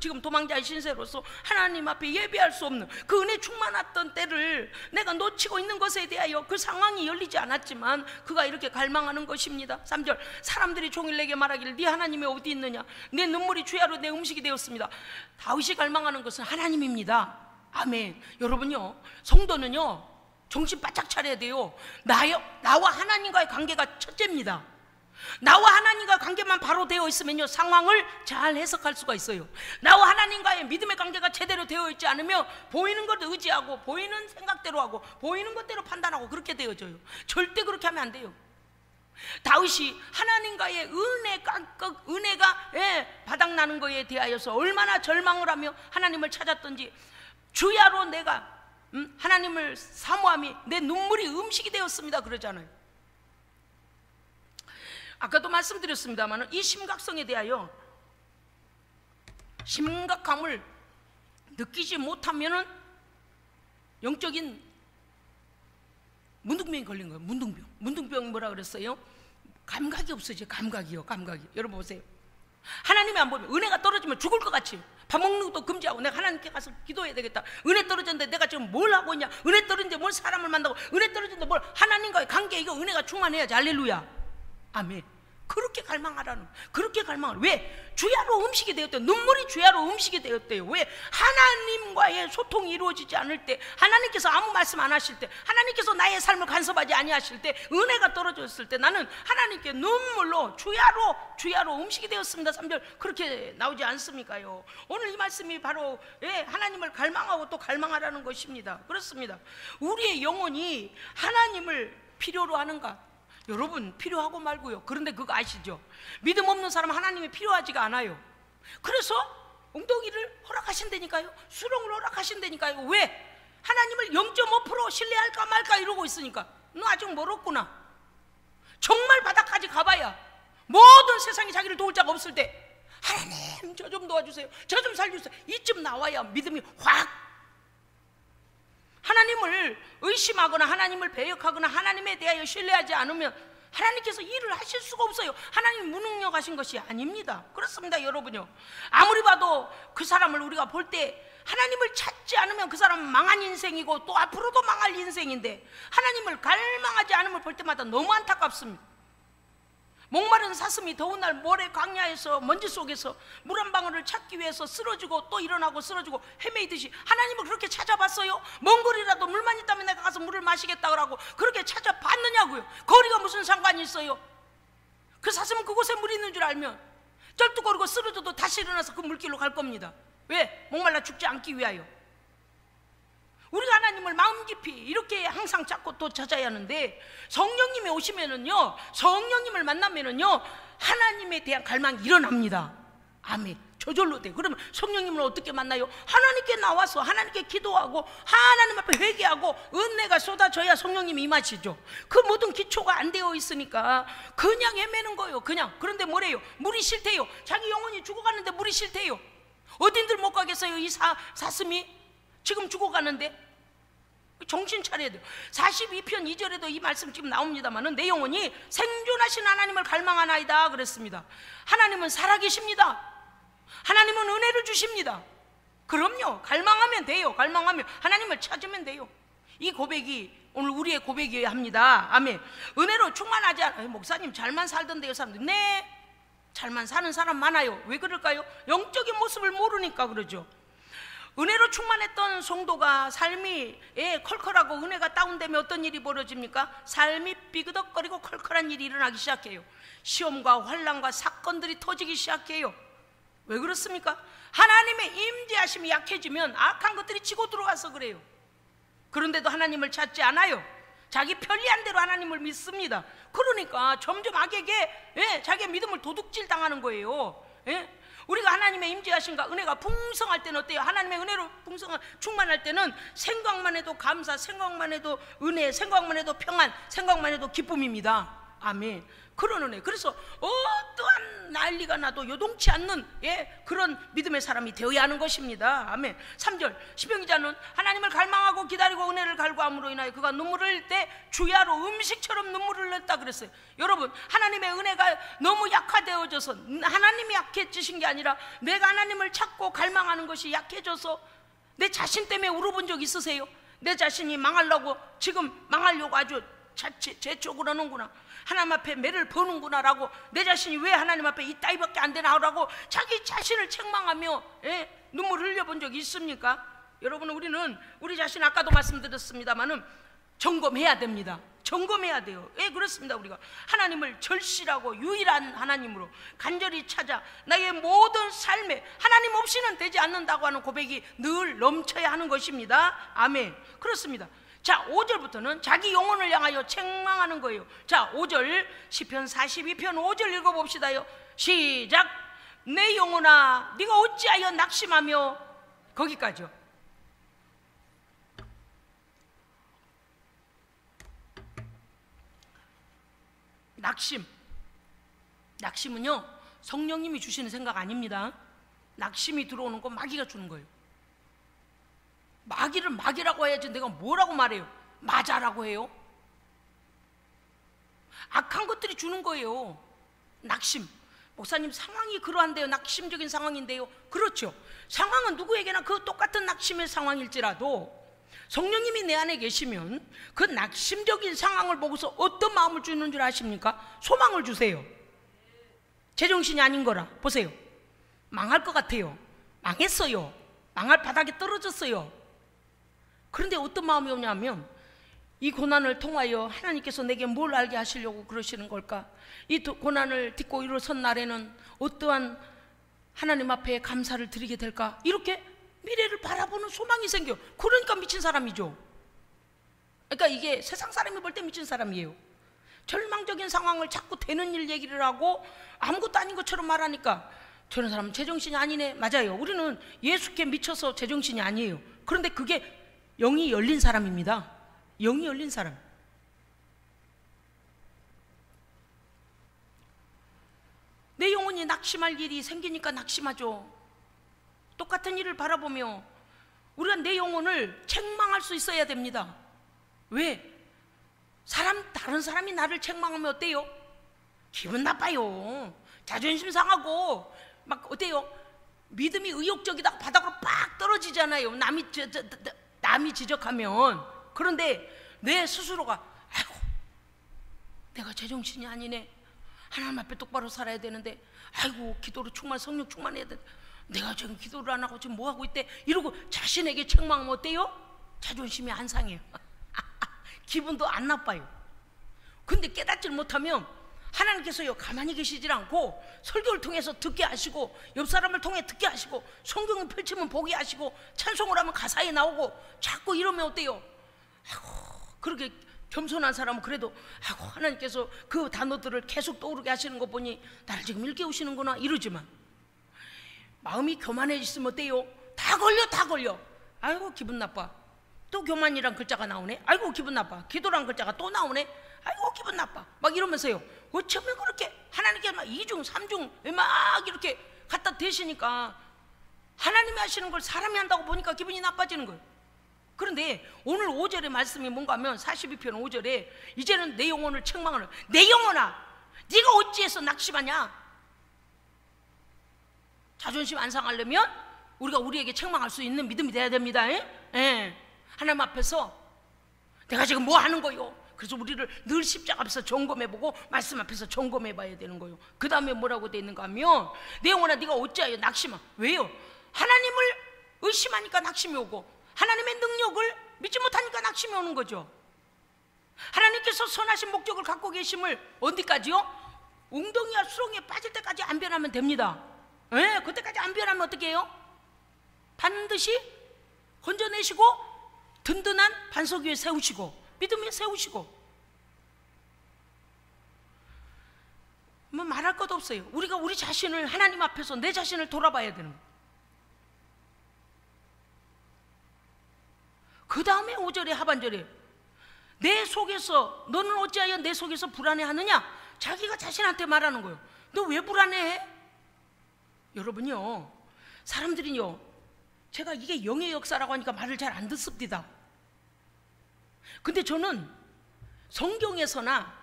지금 도망자의 신세로서 하나님 앞에 예배할 수 없는 그 은혜 충만했던 때를 내가 놓치고 있는 것에 대하여 그 상황이 열리지 않았지만 그가 이렇게 갈망하는 것입니다. 3절, 사람들이 종일 내게 말하기를 네 하나님이 어디 있느냐, 내 눈물이 주야로 내 음식이 되었습니다. 다윗이 갈망하는 것은 하나님입니다. 아멘. 여러분요, 성도는요, 정신 바짝 차려야 돼요. 나와 하나님과의 관계가 첫째입니다. 나와 하나님과 관계만 바로 되어 있으면요, 상황을 잘 해석할 수가 있어요. 나와 하나님과의 믿음의 관계가 제대로 되어 있지 않으면 보이는 것 의지하고 보이는 생각대로 하고 보이는 것대로 판단하고 그렇게 되어져요. 절대 그렇게 하면 안 돼요. 다윗이 하나님과의 은혜가 바닥나는 것에 대하여서 얼마나 절망을 하며 하나님을 찾았던지, 주야로 내가 하나님을 사모함이 내 눈물이 음식이 되었습니다 그러잖아요. 아까도 말씀드렸습니다만 이 심각성에 대하여, 심각함을 느끼지 못하면은 영적인 문둥병이 걸린 거예요. 문둥병 뭐라 그랬어요? 감각이 없어져요. 감각이. 여러분 보세요. 하나님이 안 보면 은혜가 떨어지면 죽을 것 같이 밥 먹는 것도 금지하고 내가 하나님께 가서 기도해야 되겠다. 은혜 떨어졌는데 내가 지금 뭘 하고 있냐, 은혜 떨어졌는데 뭘 사람을 만나고, 은혜 떨어졌는데 뭘 하나님과의 관계, 이거 은혜가 충만해야지. 할렐루야. 아멘. 그렇게 갈망하라는, 왜? 주야로 음식이 되었대요. 눈물이 주야로 음식이 되었대요. 왜? 하나님과의 소통이 이루어지지 않을 때, 하나님께서 아무 말씀 안 하실 때, 하나님께서 나의 삶을 간섭하지 아니하실 때, 은혜가 떨어졌을 때 나는 하나님께 눈물로 주야로 음식이 되었습니다. 3절 그렇게 나오지 않습니까요? 오늘 이 말씀이 바로 하나님을 갈망하고 또 갈망하라는 것입니다. 그렇습니다. 우리의 영혼이 하나님을 필요로 하는가? 여러분, 필요하고 말고요. 그런데 그거 아시죠? 믿음 없는 사람 하나님이 필요하지가 않아요. 그래서 엉덩이를 허락하신다니까요. 수렁을 하신다니까요. 왜? 하나님을 0.5% 신뢰할까 말까 이러고 있으니까. 너 아직 멀었구나. 정말 바닥까지 가봐야 모든 세상에 자기를 도울 자가 없을 때 하나님 저 좀 도와주세요, 저 좀 살려주세요, 이쯤 나와야 믿음이 확. 하나님을 의심하거나 하나님을 배역하거나 하나님에 대하여 신뢰하지 않으면 하나님께서 일을 하실 수가 없어요. 하나님이 무능력하신 것이 아닙니다. 그렇습니다, 여러분요. 아무리 봐도 그 사람을 우리가 볼 때 하나님을 찾지 않으면 그 사람은 망한 인생이고 또 앞으로도 망할 인생인데, 하나님을 갈망하지 않음을 볼 때마다 너무 안타깝습니다. 목마른 사슴이 더운 날 모래 광야에서 먼지 속에서 물 한 방울을 찾기 위해서 쓰러지고 또 일어나고 쓰러지고 헤매이듯이 하나님을 그렇게 찾아봤어요? 먼 거리라도 물만 있다면 내가 가서 물을 마시겠다고 하고 그렇게 찾아봤느냐고요. 거리가 무슨 상관이 있어요? 그 사슴은 그곳에 물이 있는 줄 알면 쩔뚝거리고 쓰러져도 다시 일어나서 그 물길로 갈 겁니다. 왜? 목말라 죽지 않기 위하여. 우리가 하나님을 마음 깊이 이렇게 항상 찾고 또 찾아야 하는데, 성령님이 오시면은요, 성령님을 만나면은요, 하나님에 대한 갈망이 일어납니다. 아멘. 저절로 돼. 그러면 성령님을 어떻게 만나요? 하나님께 나와서 하나님께 기도하고 하나님 앞에 회개하고 은혜가 쏟아져야 성령님이 임하시죠. 그 모든 기초가 안 되어 있으니까 그냥 헤매는 거예요. 그냥. 그런데 뭐래요? 물이 싫대요. 자기 영혼이 죽어가는데 물이 싫대요. 어딘들 못 가겠어요? 이 사슴이 지금 죽어가는데. 정신 차려야 돼요. 42편 2절에도 이 말씀 지금 나옵니다만은, 내 영혼이 생존하신 하나님을 갈망하나이다 그랬습니다. 하나님은 살아계십니다. 하나님은 은혜를 주십니다. 그럼요, 갈망하면 돼요. 갈망하면 하나님을 찾으면 돼요. 이 고백이 오늘 우리의 고백이어야 합니다. 아멘. 은혜로 충만하지 않아요. 목사님 잘만 살던데요 사람들. 네, 잘만 사는 사람 많아요. 왜 그럴까요? 영적인 모습을 모르니까 그러죠. 은혜로 충만했던 성도가 삶이 컬컬하고 은혜가 다운되면 어떤 일이 벌어집니까? 삶이 삐그덕거리고 컬컬한 일이 일어나기 시작해요. 시험과 환난과 사건들이 터지기 시작해요. 왜 그렇습니까? 하나님의 임재하심이 약해지면 악한 것들이 치고 들어와서 그래요. 그런데도 하나님을 찾지 않아요. 자기 편리한 대로 하나님을 믿습니다. 그러니까 점점 악에게 자기의 믿음을 도둑질 당하는 거예요. 우리가 하나님의 임재하심과 은혜가 풍성할 때는 어때요? 하나님의 은혜로 충만할 때는 생각만 해도 감사, 생각만 해도 은혜, 생각만 해도 평안, 생각만 해도 기쁨입니다. 아멘. 그런 은혜. 그래서 어떠한 난리가 나도 요동치 않는 그런 믿음의 사람이 되어야 하는 것입니다. 아멘. 3절 시편 기자는 하나님을 갈망하고 기다리고 은혜를 갈구함으로 인하여 그가 눈물을 흘릴 때 주야로 음식처럼 눈물을 흘렸다 그랬어요. 여러분, 하나님의 은혜가 너무 약화되어져서, 하나님이 약해지신 게 아니라 내가 하나님을 찾고 갈망하는 것이 약해져서 내 자신 때문에 울어본 적 있으세요? 내 자신이 망하려고, 지금 망하려고 아주 재촉을 하는구나, 하나님 앞에 매를 버는구나 라고, 내 자신이 왜 하나님 앞에 이 따위밖에 안 되나 라고 자기 자신을 책망하며 눈물을 흘려본 적이 있습니까? 여러분, 우리는 우리 자신, 아까도 말씀드렸습니다마는 점검해야 됩니다. 점검해야 돼요. 왜 그렇습니다. 우리가 하나님을 절실하고 유일한 하나님으로 간절히 찾아 나의 모든 삶에 하나님 없이는 되지 않는다고 하는 고백이 늘 넘쳐야 하는 것입니다. 아멘. 그렇습니다. 자, 5절부터는 자기 영혼을 향하여 책망하는 거예요. 자, 5절 시편 42편 5절 읽어봅시다요. 시작. 내 영혼아 네가 어찌하여 낙심하며, 거기까지요. 낙심은요 성령님이 주시는 생각 아닙니다. 낙심이 들어오는 건 마귀가 주는 거예요. 마귀를 마귀라고 해야지 내가 뭐라고 말해요? 맞아라고 해요? 악한 것들이 주는 거예요. 낙심. 목사님, 상황이 그러한데요, 낙심적인 상황인데요. 그렇죠. 상황은 누구에게나 그 똑같은 낙심의 상황일지라도 성령님이 내 안에 계시면 그 낙심적인 상황을 보고서 어떤 마음을 주는 줄 아십니까? 소망을 주세요. 제정신이 아닌 거라. 보세요. 망할 것 같아요. 망했어요. 망할 바닥에 떨어졌어요. 그런데 어떤 마음이 오냐면, 이 고난을 통하여 하나님께서 내게 뭘 알게 하시려고 그러시는 걸까? 이 고난을 딛고 일어선 날에는 어떠한 하나님 앞에 감사를 드리게 될까? 이렇게 미래를 바라보는 소망이 생겨요. 그러니까 미친 사람이죠. 그러니까 이게 세상 사람이 볼 때 미친 사람이에요. 절망적인 상황을 자꾸 되는 일 얘기를 하고 아무것도 아닌 것처럼 말하니까 저런 사람은 제정신이 아니네. 맞아요. 우리는 예수께 미쳐서 제정신이 아니에요. 그런데 그게 영이 열린 사람입니다. 영이 열린 사람. 내 영혼이 낙심할 일이 생기니까 낙심하죠. 똑같은 일을 바라보며 우리가 내 영혼을 책망할 수 있어야 됩니다. 왜? 다른 사람이 나를 책망하면 어때요? 기분 나빠요. 자존심 상하고 막 어때요? 믿음이 의욕적이다 바닥으로 빡 떨어지잖아요. 남이 지적하면. 그런데 내 스스로가 아이고 내가 제정신이 아니네. 하나님 앞에 똑바로 살아야 되는데 아이고 기도로 성령 충만해야 돼. 내가 지금 기도를 안 하고 지금 뭐 하고 있대? 이러고 자신에게 책망하면 어때요? 자존심이 안 상해요. 기분도 안 나빠요. 근데 깨닫질 못하면 하나님께서요 가만히 계시질 않고 설교를 통해서 듣게 하시고 옆 사람을 통해 듣게 하시고 성경을 펼치면 보게 하시고 찬송을 하면 가사에 나오고 자꾸 이러면 어때요? 아이고 그렇게 겸손한 사람은 그래도 아이고 하나님께서 그 단어들을 계속 떠오르게 하시는 거 보니 나를 지금 일깨우시는구나 이러지만 마음이 교만해 있으면 어때요? 다 걸려. 아이고 기분 나빠. 또 교만이란 글자가 나오네. 아이고 기분 나빠. 기도란 글자가 또 나오네. 아이고 기분 나빠. 막 이러면서요 어쩌면 그렇게 하나님께 막 2중 3중 막 이렇게 갖다 대시니까 하나님이 하시는 걸 사람이 한다고 보니까 기분이 나빠지는 거예요. 그런데 오늘 5절의 말씀이 뭔가 하면 42편 5절에 이제는 내 영혼을 책망하는 내 영혼아 네가 어찌해서 낙심하냐. 자존심 안 상하려면 우리가 우리에게 책망할 수 있는 믿음이 돼야 됩니다. 예. 하나님 앞에서 내가 지금 뭐 하는 거요? 그래서 우리를 늘 십자가 앞에서 점검해보고 말씀 앞에서 점검해봐야 되는 거예요. 그 다음에 뭐라고 돼 있는가 하면 내 영혼아 네가 어찌하여 낙심하. 왜요? 하나님을 의심하니까 낙심이 오고 하나님의 능력을 믿지 못하니까 낙심이 오는 거죠. 하나님께서 선하신 목적을 갖고 계심을 어디까지요? 웅덩이와 수렁에 빠질 때까지 안 변하면 됩니다. 예, 그때까지 안 변하면 어떻게 해요? 반드시 건져내시고 든든한 반석 위에 세우시고 믿음에 세우시고 뭐 말할 것도 없어요. 우리가 우리 자신을 하나님 앞에서 내 자신을 돌아봐야 되는 거예요. 그 다음에 5절에 하반절에 내 속에서 너는 어찌하여 내 속에서 불안해하느냐. 자기가 자신한테 말하는 거예요. 너 왜 불안해해? 여러분요 사람들이요 제가 이게 영의 역사라고 하니까 말을 잘 안 듣습니다. 근데 저는 성경에서나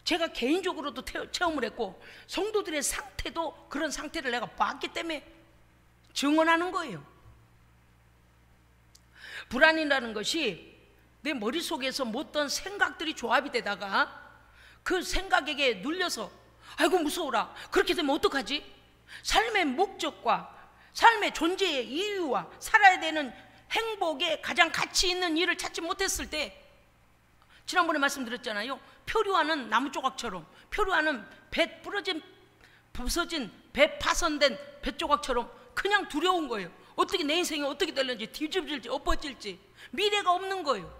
제가 개인적으로도 체험을 했고 성도들의 상태도 그런 상태를 내가 봤기 때문에 증언하는 거예요. 불안이라는 것이 내 머릿속에서 못던 생각들이 조합이 되다가 그 생각에게 눌려서 아이고 무서워라. 그렇게 되면 어떡하지? 삶의 목적과 삶의 존재의 이유와 살아야 되는 행복에 가장 가치 있는 일을 찾지 못했을 때 지난번에 말씀드렸잖아요. 표류하는 나무 조각처럼 표류하는 배 부서진 배 파손된 배 조각처럼 그냥 두려운 거예요. 어떻게 내 인생이 어떻게 될는지 뒤집질지 엎어질지 미래가 없는 거예요.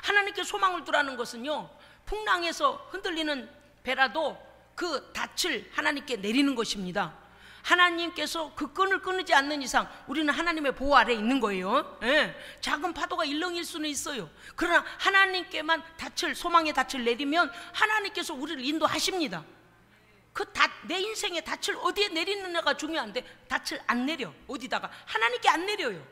하나님께 소망을 두라는 것은요 풍랑에서 흔들리는 배라도 그 닻을 하나님께 내리는 것입니다. 하나님께서 그 끈을 끊지 않는 이상 우리는 하나님의 보호 아래에 있는 거예요. 예. 작은 파도가 일렁일 수는 있어요. 그러나 하나님께만 소망의 닻을 내리면 하나님께서 우리를 인도하십니다. 그 내 인생의 닻을 어디에 내리느냐가 중요한데 닻을 안 내려. 어디다가? 하나님께 안 내려요.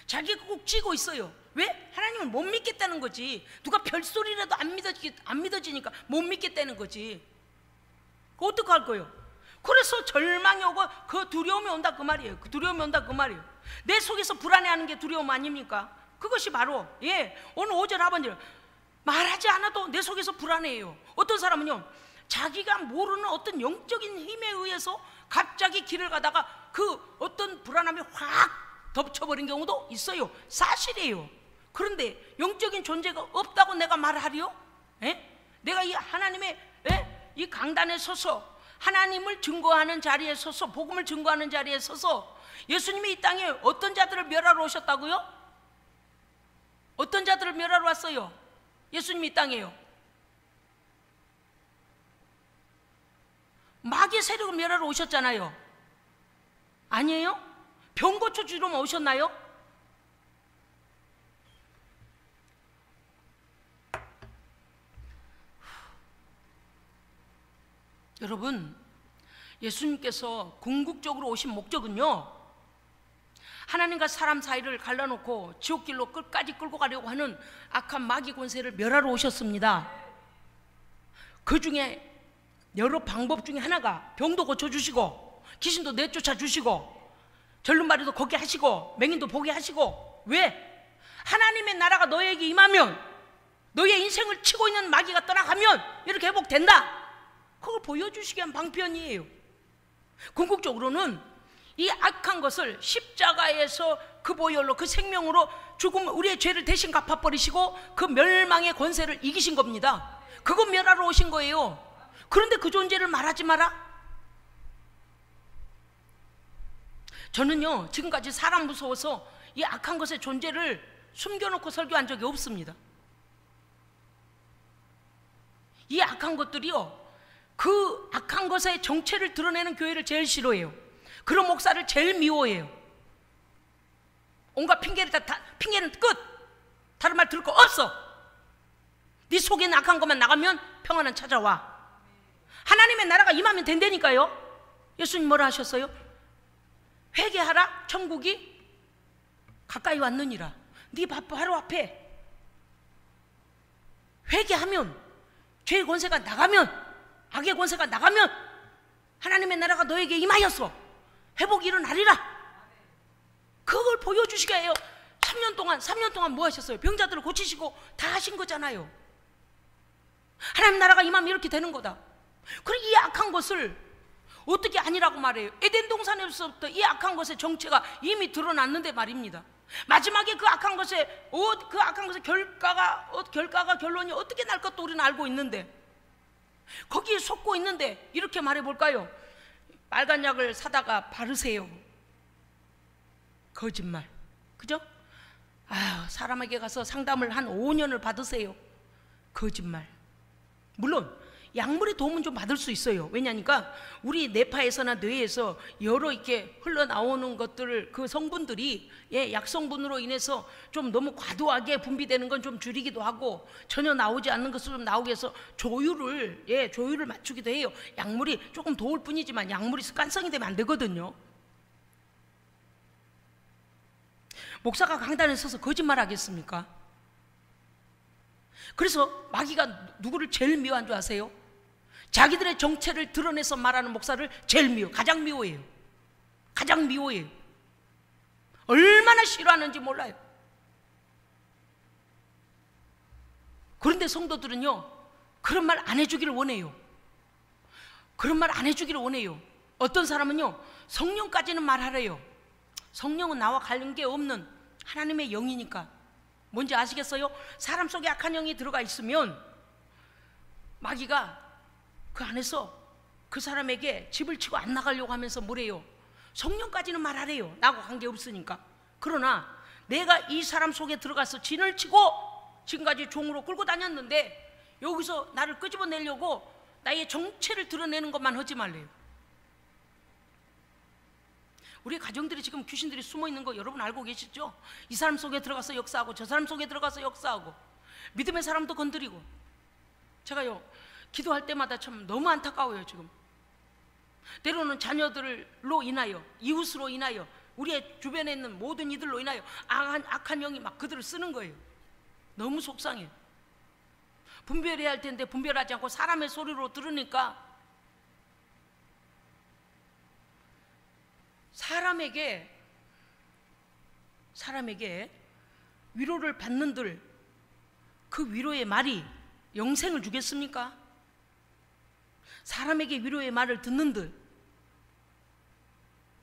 자기가 꼭 쥐고 있어요. 왜? 하나님을 못 믿겠다는 거지. 누가 별소리라도 안 믿어지니까 못 믿겠다는 거지. 어떡할 거예요? 그래서 절망이 오고 그 두려움이 온다 그 말이에요. 그 두려움이 온다 그 말이에요. 내 속에서 불안해하는 게 두려움 아닙니까? 그것이 바로 오늘 5절 하반절 말하지 않아도 내 속에서 불안해해요. 어떤 사람은요 자기가 모르는 어떤 영적인 힘에 의해서 갑자기 길을 가다가 그 어떤 불안함이 확 덮쳐버린 경우도 있어요. 사실이에요. 그런데 영적인 존재가 없다고 내가 말하리요? 내가 이 하나님의 이 강단에 서서 하나님을 증거하는 자리에 서서 복음을 증거하는 자리에 서서 예수님이 이 땅에 어떤 자들을 멸하러 오셨다고요? 어떤 자들을 멸하러 왔어요? 예수님이 이 땅에요. 마귀의 세력을 멸하러 오셨잖아요. 아니에요? 병 고쳐주러 오셨나요? 여러분, 예수님께서 궁극적으로 오신 목적은요, 하나님과 사람 사이를 갈라놓고 지옥길로 끝까지 끌고 가려고 하는 악한 마귀 권세를 멸하러 오셨습니다. 그 중에 여러 방법 중에 하나가 병도 고쳐주시고 귀신도 내쫓아 주시고 절름발이도 걷게 하시고 맹인도 보게 하시고. 왜? 하나님의 나라가 너에게 임하면, 너의 인생을 치고 있는 마귀가 떠나가면 이렇게 회복된다. 그걸 보여주시기 위한 방편이에요. 궁극적으로는 이 악한 것을 십자가에서 그 보혈로, 그 생명으로 죽음, 우리의 죄를 대신 갚아버리시고 그 멸망의 권세를 이기신 겁니다. 그거 멸하러 오신 거예요. 그런데 그 존재를 말하지 마라? 저는요, 지금까지 사람 무서워서 이 악한 것의 존재를 숨겨놓고 설교한 적이 없습니다. 이 악한 것들이요, 그 악한 것의 정체를 드러내는 교회를 제일 싫어해요. 그런 목사를 제일 미워해요. 온갖 핑계를 핑계는 끝. 다른 말 들을 거 없어. 네 속에 있는 악한 것만 나가면 평안은 찾아와. 하나님의 나라가 임하면 된다니까요. 예수님 뭐라 하셨어요? 회개하라, 천국이 가까이 왔느니라. 네 바로 앞에. 회개하면, 죄의 권세가 나가면, 악의 권세가 나가면 하나님의 나라가 너에게 임하였어. 회복이 일어나리라. 그걸 보여주시게 해요. 3년 동안 뭐 하셨어요? 병자들을 고치시고 다 하신 거잖아요. 하나님 나라가 임하면 이렇게 되는 거다. 그리고 이 악한 것을 어떻게 아니라고 말해요? 에덴 동산에서부터 이 악한 것의 정체가 이미 드러났는데 말입니다. 마지막에 그 악한 것의 결과가 결론이 어떻게 날 것도 우리는 알고 있는데, 거기에 속고 있는데 이렇게 말해볼까요? 빨간 약을 사다가 바르세요. 거짓말. 그죠? 아유, 사람에게 가서 상담을 한 5년을 받으세요. 거짓말. 물론 약물의 도움은 좀 받을 수 있어요. 왜냐니까 우리 뇌파에서나 뇌에서 여러 이렇게 흘러나오는 것들을, 그 성분들이 약성분으로 인해서 좀 너무 과도하게 분비되는 건 좀 줄이기도 하고, 전혀 나오지 않는 것을 좀 나오게 해서 조율을 맞추기도 해요. 약물이 조금 도울 뿐이지만 약물이 습관성이 되면 안 되거든요. 목사가 강단에 서서 거짓말 하겠습니까? 그래서 마귀가 누구를 제일 미워한 줄 아세요? 자기들의 정체를 드러내서 말하는 목사를 제일 가장 미워해요. 가장 미워해요. 얼마나 싫어하는지 몰라요. 그런데 성도들은요, 그런 말 안 해주기를 원해요. 그런 말 안 해주기를 원해요. 어떤 사람은요, 성령까지는 말하래요. 성령은 나와 관계 없는 하나님의 영이니까. 뭔지 아시겠어요? 사람 속에 악한 영이 들어가 있으면 마귀가 그 안에서 그 사람에게 집을 치고 안 나가려고 하면서 뭐래요? 성령까지는 말하래요. 나하고 관계없으니까. 그러나 내가 이 사람 속에 들어가서 진을 치고 지금까지 종으로 끌고 다녔는데, 여기서 나를 끄집어내려고 나의 정체를 드러내는 것만 하지 말래요. 우리 가정들이 지금 귀신들이 숨어있는 거 여러분 알고 계시죠? 이 사람 속에 들어가서 역사하고 저 사람 속에 들어가서 역사하고, 믿음의 사람도 건드리고. 제가요, 기도할 때마다 참 너무 안타까워요. 지금 때로는 자녀들로 인하여, 이웃으로 인하여, 우리의 주변에 있는 모든 이들로 인하여 악한 영이 막 그들을 쓰는 거예요. 너무 속상해요. 분별해야 할 텐데 분별하지 않고 사람의 소리로 들으니까 사람에게 위로를 받는들, 그 위로의 말이 영생을 주겠습니까? 사람에게 위로의 말을 듣는들,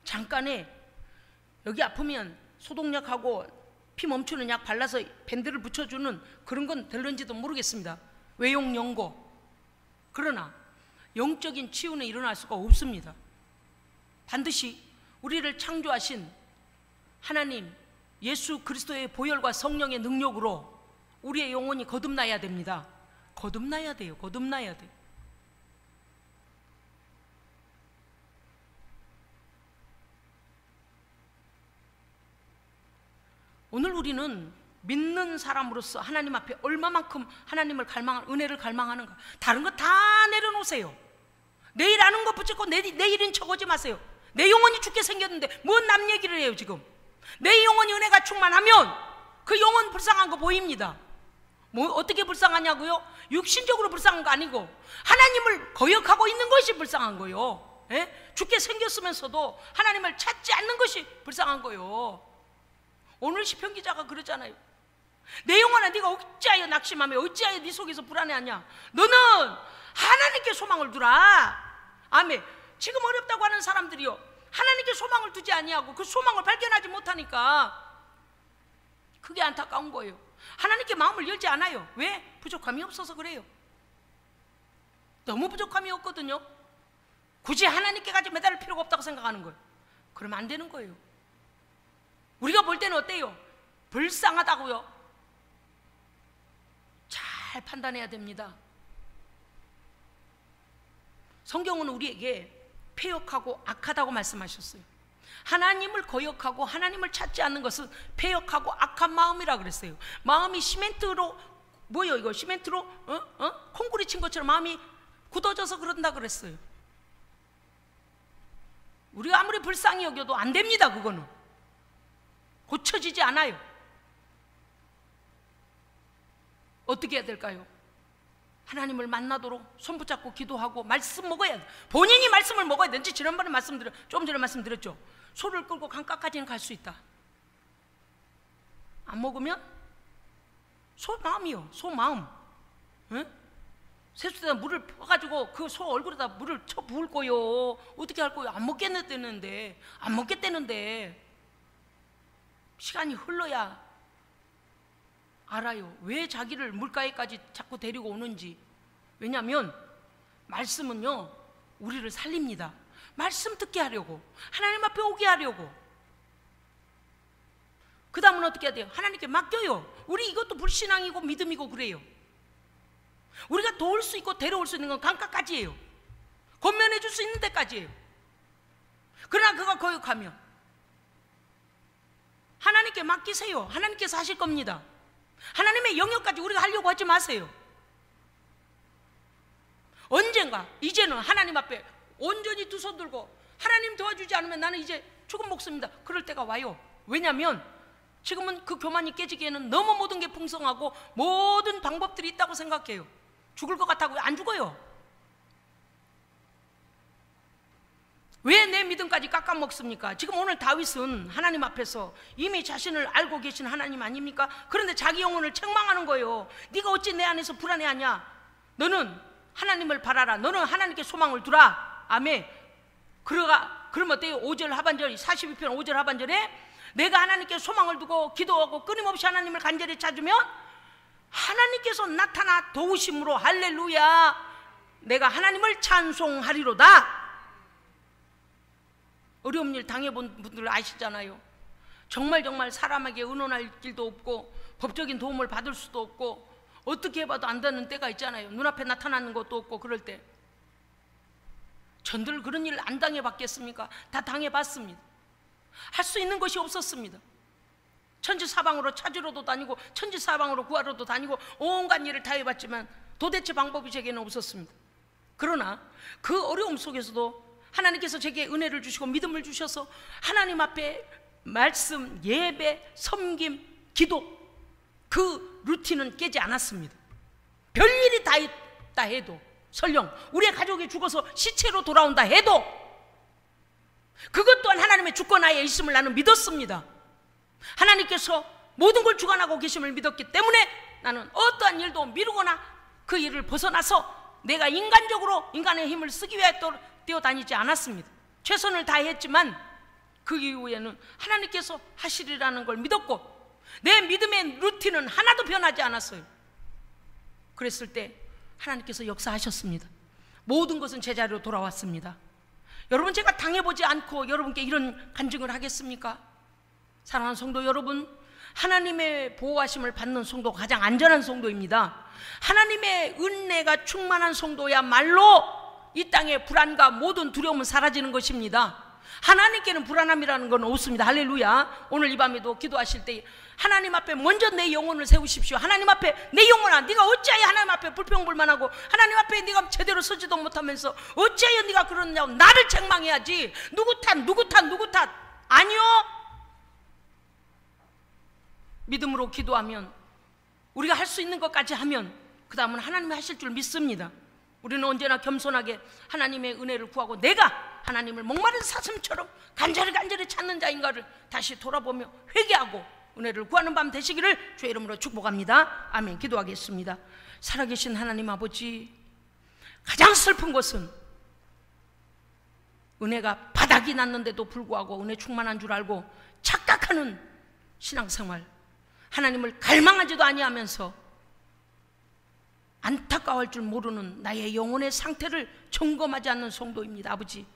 잠깐에 여기 아프면 소독약하고 피 멈추는 약 발라서 밴드를 붙여주는 그런 건 될런지도 모르겠습니다. 외용 연고. 그러나 영적인 치유는 일어날 수가 없습니다. 반드시 우리를 창조하신 하나님, 예수 그리스도의 보혈과 성령의 능력으로 우리의 영혼이 거듭나야 됩니다. 거듭나야 돼요. 거듭나야 돼요. 오늘 우리는 믿는 사람으로서 하나님 앞에 얼마만큼 하나님을 은혜를 갈망하는가. 다른 거 다 내려놓으세요. 내일 아는 거 붙잡고 내일인 척하지 마세요. 내 영혼이 죽게 생겼는데 뭔 남 얘기를 해요 지금. 내 영혼이 은혜가 충만하면 그 영혼 불쌍한 거 보입니다. 뭐 어떻게 불쌍하냐고요? 육신적으로 불쌍한 거 아니고 하나님을 거역하고 있는 것이 불쌍한 거요. 예? 죽게 생겼으면서도 하나님을 찾지 않는 것이 불쌍한 거요. 오늘 시편 기자가 그러잖아요. 내 영혼아 네가 어찌하여 낙심하며 어찌하여 네 속에서 불안해하냐. 너는 하나님께 소망을 두라. 아멘. 지금 어렵다고 하는 사람들이요, 하나님께 소망을 두지 아니하고 그 소망을 발견하지 못하니까 그게 안타까운 거예요. 하나님께 마음을 열지 않아요. 왜? 부족함이 없어서 그래요. 너무 부족함이 없거든요. 굳이 하나님께까지 매달릴 필요가 없다고 생각하는 거예요. 그러면 안 되는 거예요. 우리가 볼 때는 어때요? 불쌍하다고요. 잘 판단해야 됩니다. 성경은 우리에게 패역하고 악하다고 말씀하셨어요. 하나님을 거역하고 하나님을 찾지 않는 것은 패역하고 악한 마음이라 그랬어요. 마음이 시멘트로, 뭐요 이거 시멘트로 콩쿠리 친 것처럼 마음이 굳어져서 그런다 그랬어요. 우리가 아무리 불쌍히 여겨도 안 됩니다. 그거는 고쳐지지 않아요. 어떻게 해야 될까요? 하나님을 만나도록 손붙잡고 기도하고 말씀 먹어야 돼. 본인이 말씀을 먹어야 되는지 지난번에 조금 전에 말씀드렸죠. 소를 끌고 강가까지는 갈 수 있다. 안 먹으면 소 마음이요. 소 마음. 세수대에다 물을 퍼가지고 그 소 얼굴에다 물을 쳐 부을 거요. 어떻게 할 거요? 안 먹겠다는데 시간이 흘러야 알아요. 왜 자기를 물가에까지 자꾸 데리고 오는지. 왜냐하면 말씀은요 우리를 살립니다. 말씀 듣게 하려고, 하나님 앞에 오게 하려고. 그 다음은 어떻게 해야 돼요? 하나님께 맡겨요. 우리 이것도 불신앙이고 믿음이고 그래요. 우리가 도울 수 있고 데려올 수 있는 건 강가까지예요. 권면해 줄 수 있는 데까지예요. 그러나 그가 거역하면 하나님께 맡기세요. 하나님께서 하실 겁니다. 하나님의 영역까지 우리가 하려고 하지 마세요. 언젠가 이제는 하나님 앞에 온전히 두 손 들고 하나님 도와주지 않으면 나는 이제 죽은 목숨입니다. 그럴 때가 와요. 왜냐하면 지금은 그 교만이 깨지기에는 너무 모든 게 풍성하고 모든 방법들이 있다고 생각해요. 죽을 것 같다고 안 죽어요. 왜 내 믿음까지 깎아먹습니까? 지금 오늘 다윗은 하나님 앞에서 이미 자신을 알고 계신 하나님 아닙니까? 그런데 자기 영혼을 책망하는 거예요. 네가 어찌 내 안에서 불안해하냐? 너는 하나님을 바라라. 너는 하나님께 소망을 두라. 아멘. 그러면 어때요? 5절 하반절 42편 5절 하반절에 내가 하나님께 소망을 두고 기도하고 끊임없이 하나님을 간절히 찾으면 하나님께서 나타나 도우심으로 할렐루야 내가 하나님을 찬송하리로다. 어려운 일 당해본 분들 아시잖아요. 정말 사람에게 의논할 길도 없고 법적인 도움을 받을 수도 없고 어떻게 해봐도 안 되는 때가 있잖아요. 눈앞에 나타나는 것도 없고 그럴 때 전들 그런 일 안 당해봤겠습니까? 다 당해봤습니다. 할 수 있는 것이 없었습니다. 천지사방으로 찾으러도 다니고 천지사방으로 구하러도 다니고 온갖 일을 다 해봤지만 도대체 방법이 제게는 없었습니다. 그러나 그 어려움 속에서도 하나님께서 제게 은혜를 주시고 믿음을 주셔서 하나님 앞에 말씀, 예배, 섬김, 기도 그 루틴은 깨지 않았습니다. 별일이 다 있다 해도 설령 우리의 가족이 죽어서 시체로 돌아온다 해도 그것 또한 하나님의 주권하에 있음을 나는 믿었습니다. 하나님께서 모든 걸 주관하고 계심을 믿었기 때문에 나는 어떠한 일도 미루거나 그 일을 벗어나서 내가 인간적으로 인간의 힘을 쓰기 위해 뛰어다니지 않았습니다. 최선을 다했지만 그 이후에는 하나님께서 하시리라는 걸 믿었고 내 믿음의 루틴은 하나도 변하지 않았어요. 그랬을 때 하나님께서 역사하셨습니다. 모든 것은 제자리로 돌아왔습니다. 여러분 제가 당해보지 않고 여러분께 이런 간증을 하겠습니까? 사랑하는 성도 여러분, 하나님의 보호하심을 받는 성도가 가장 안전한 성도입니다. 하나님의 은혜가 충만한 성도야말로 이 땅의 불안과 모든 두려움은 사라지는 것입니다. 하나님께는 불안함이라는 건 없습니다. 할렐루야. 오늘 이 밤에도 기도하실 때 하나님 앞에 먼저 내 영혼을 세우십시오. 하나님 앞에 내 영혼아, 네가 어찌하여 하나님 앞에 불평불만하고 하나님 앞에 네가 제대로 서지도 못하면서 어찌하여 네가 그러냐고 나를 책망해야지. 누구 탓 아니요. 믿음으로 기도하면, 우리가 할 수 있는 것까지 하면 그 다음은 하나님이 하실 줄 믿습니다. 우리는 언제나 겸손하게 하나님의 은혜를 구하고 내가 하나님을 목마른 사슴처럼 간절히 찾는 자인가를 다시 돌아보며 회개하고 은혜를 구하는 밤 되시기를 주의 이름으로 축복합니다. 아멘. 기도하겠습니다. 살아계신 하나님 아버지, 가장 슬픈 것은 은혜가 바닥이 났는데도 불구하고 은혜 충만한 줄 알고 착각하는 신앙생활, 하나님을 갈망하지도 아니하면서 안타까워할 줄 모르는 나의 영혼의 상태를 점검하지 않는 성도입니다. 아버지,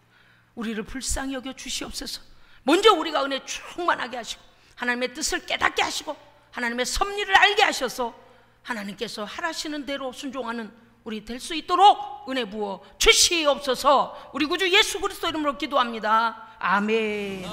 우리를 불쌍히 여겨 주시옵소서. 먼저 우리가 은혜 충만하게 하시고 하나님의 뜻을 깨닫게 하시고 하나님의 섭리를 알게 하셔서 하나님께서 하라시는 대로 순종하는 우리 될 수 있도록 은혜 부어 주시옵소서. 우리 구주 예수 그리스도 이름으로 기도합니다. 아멘.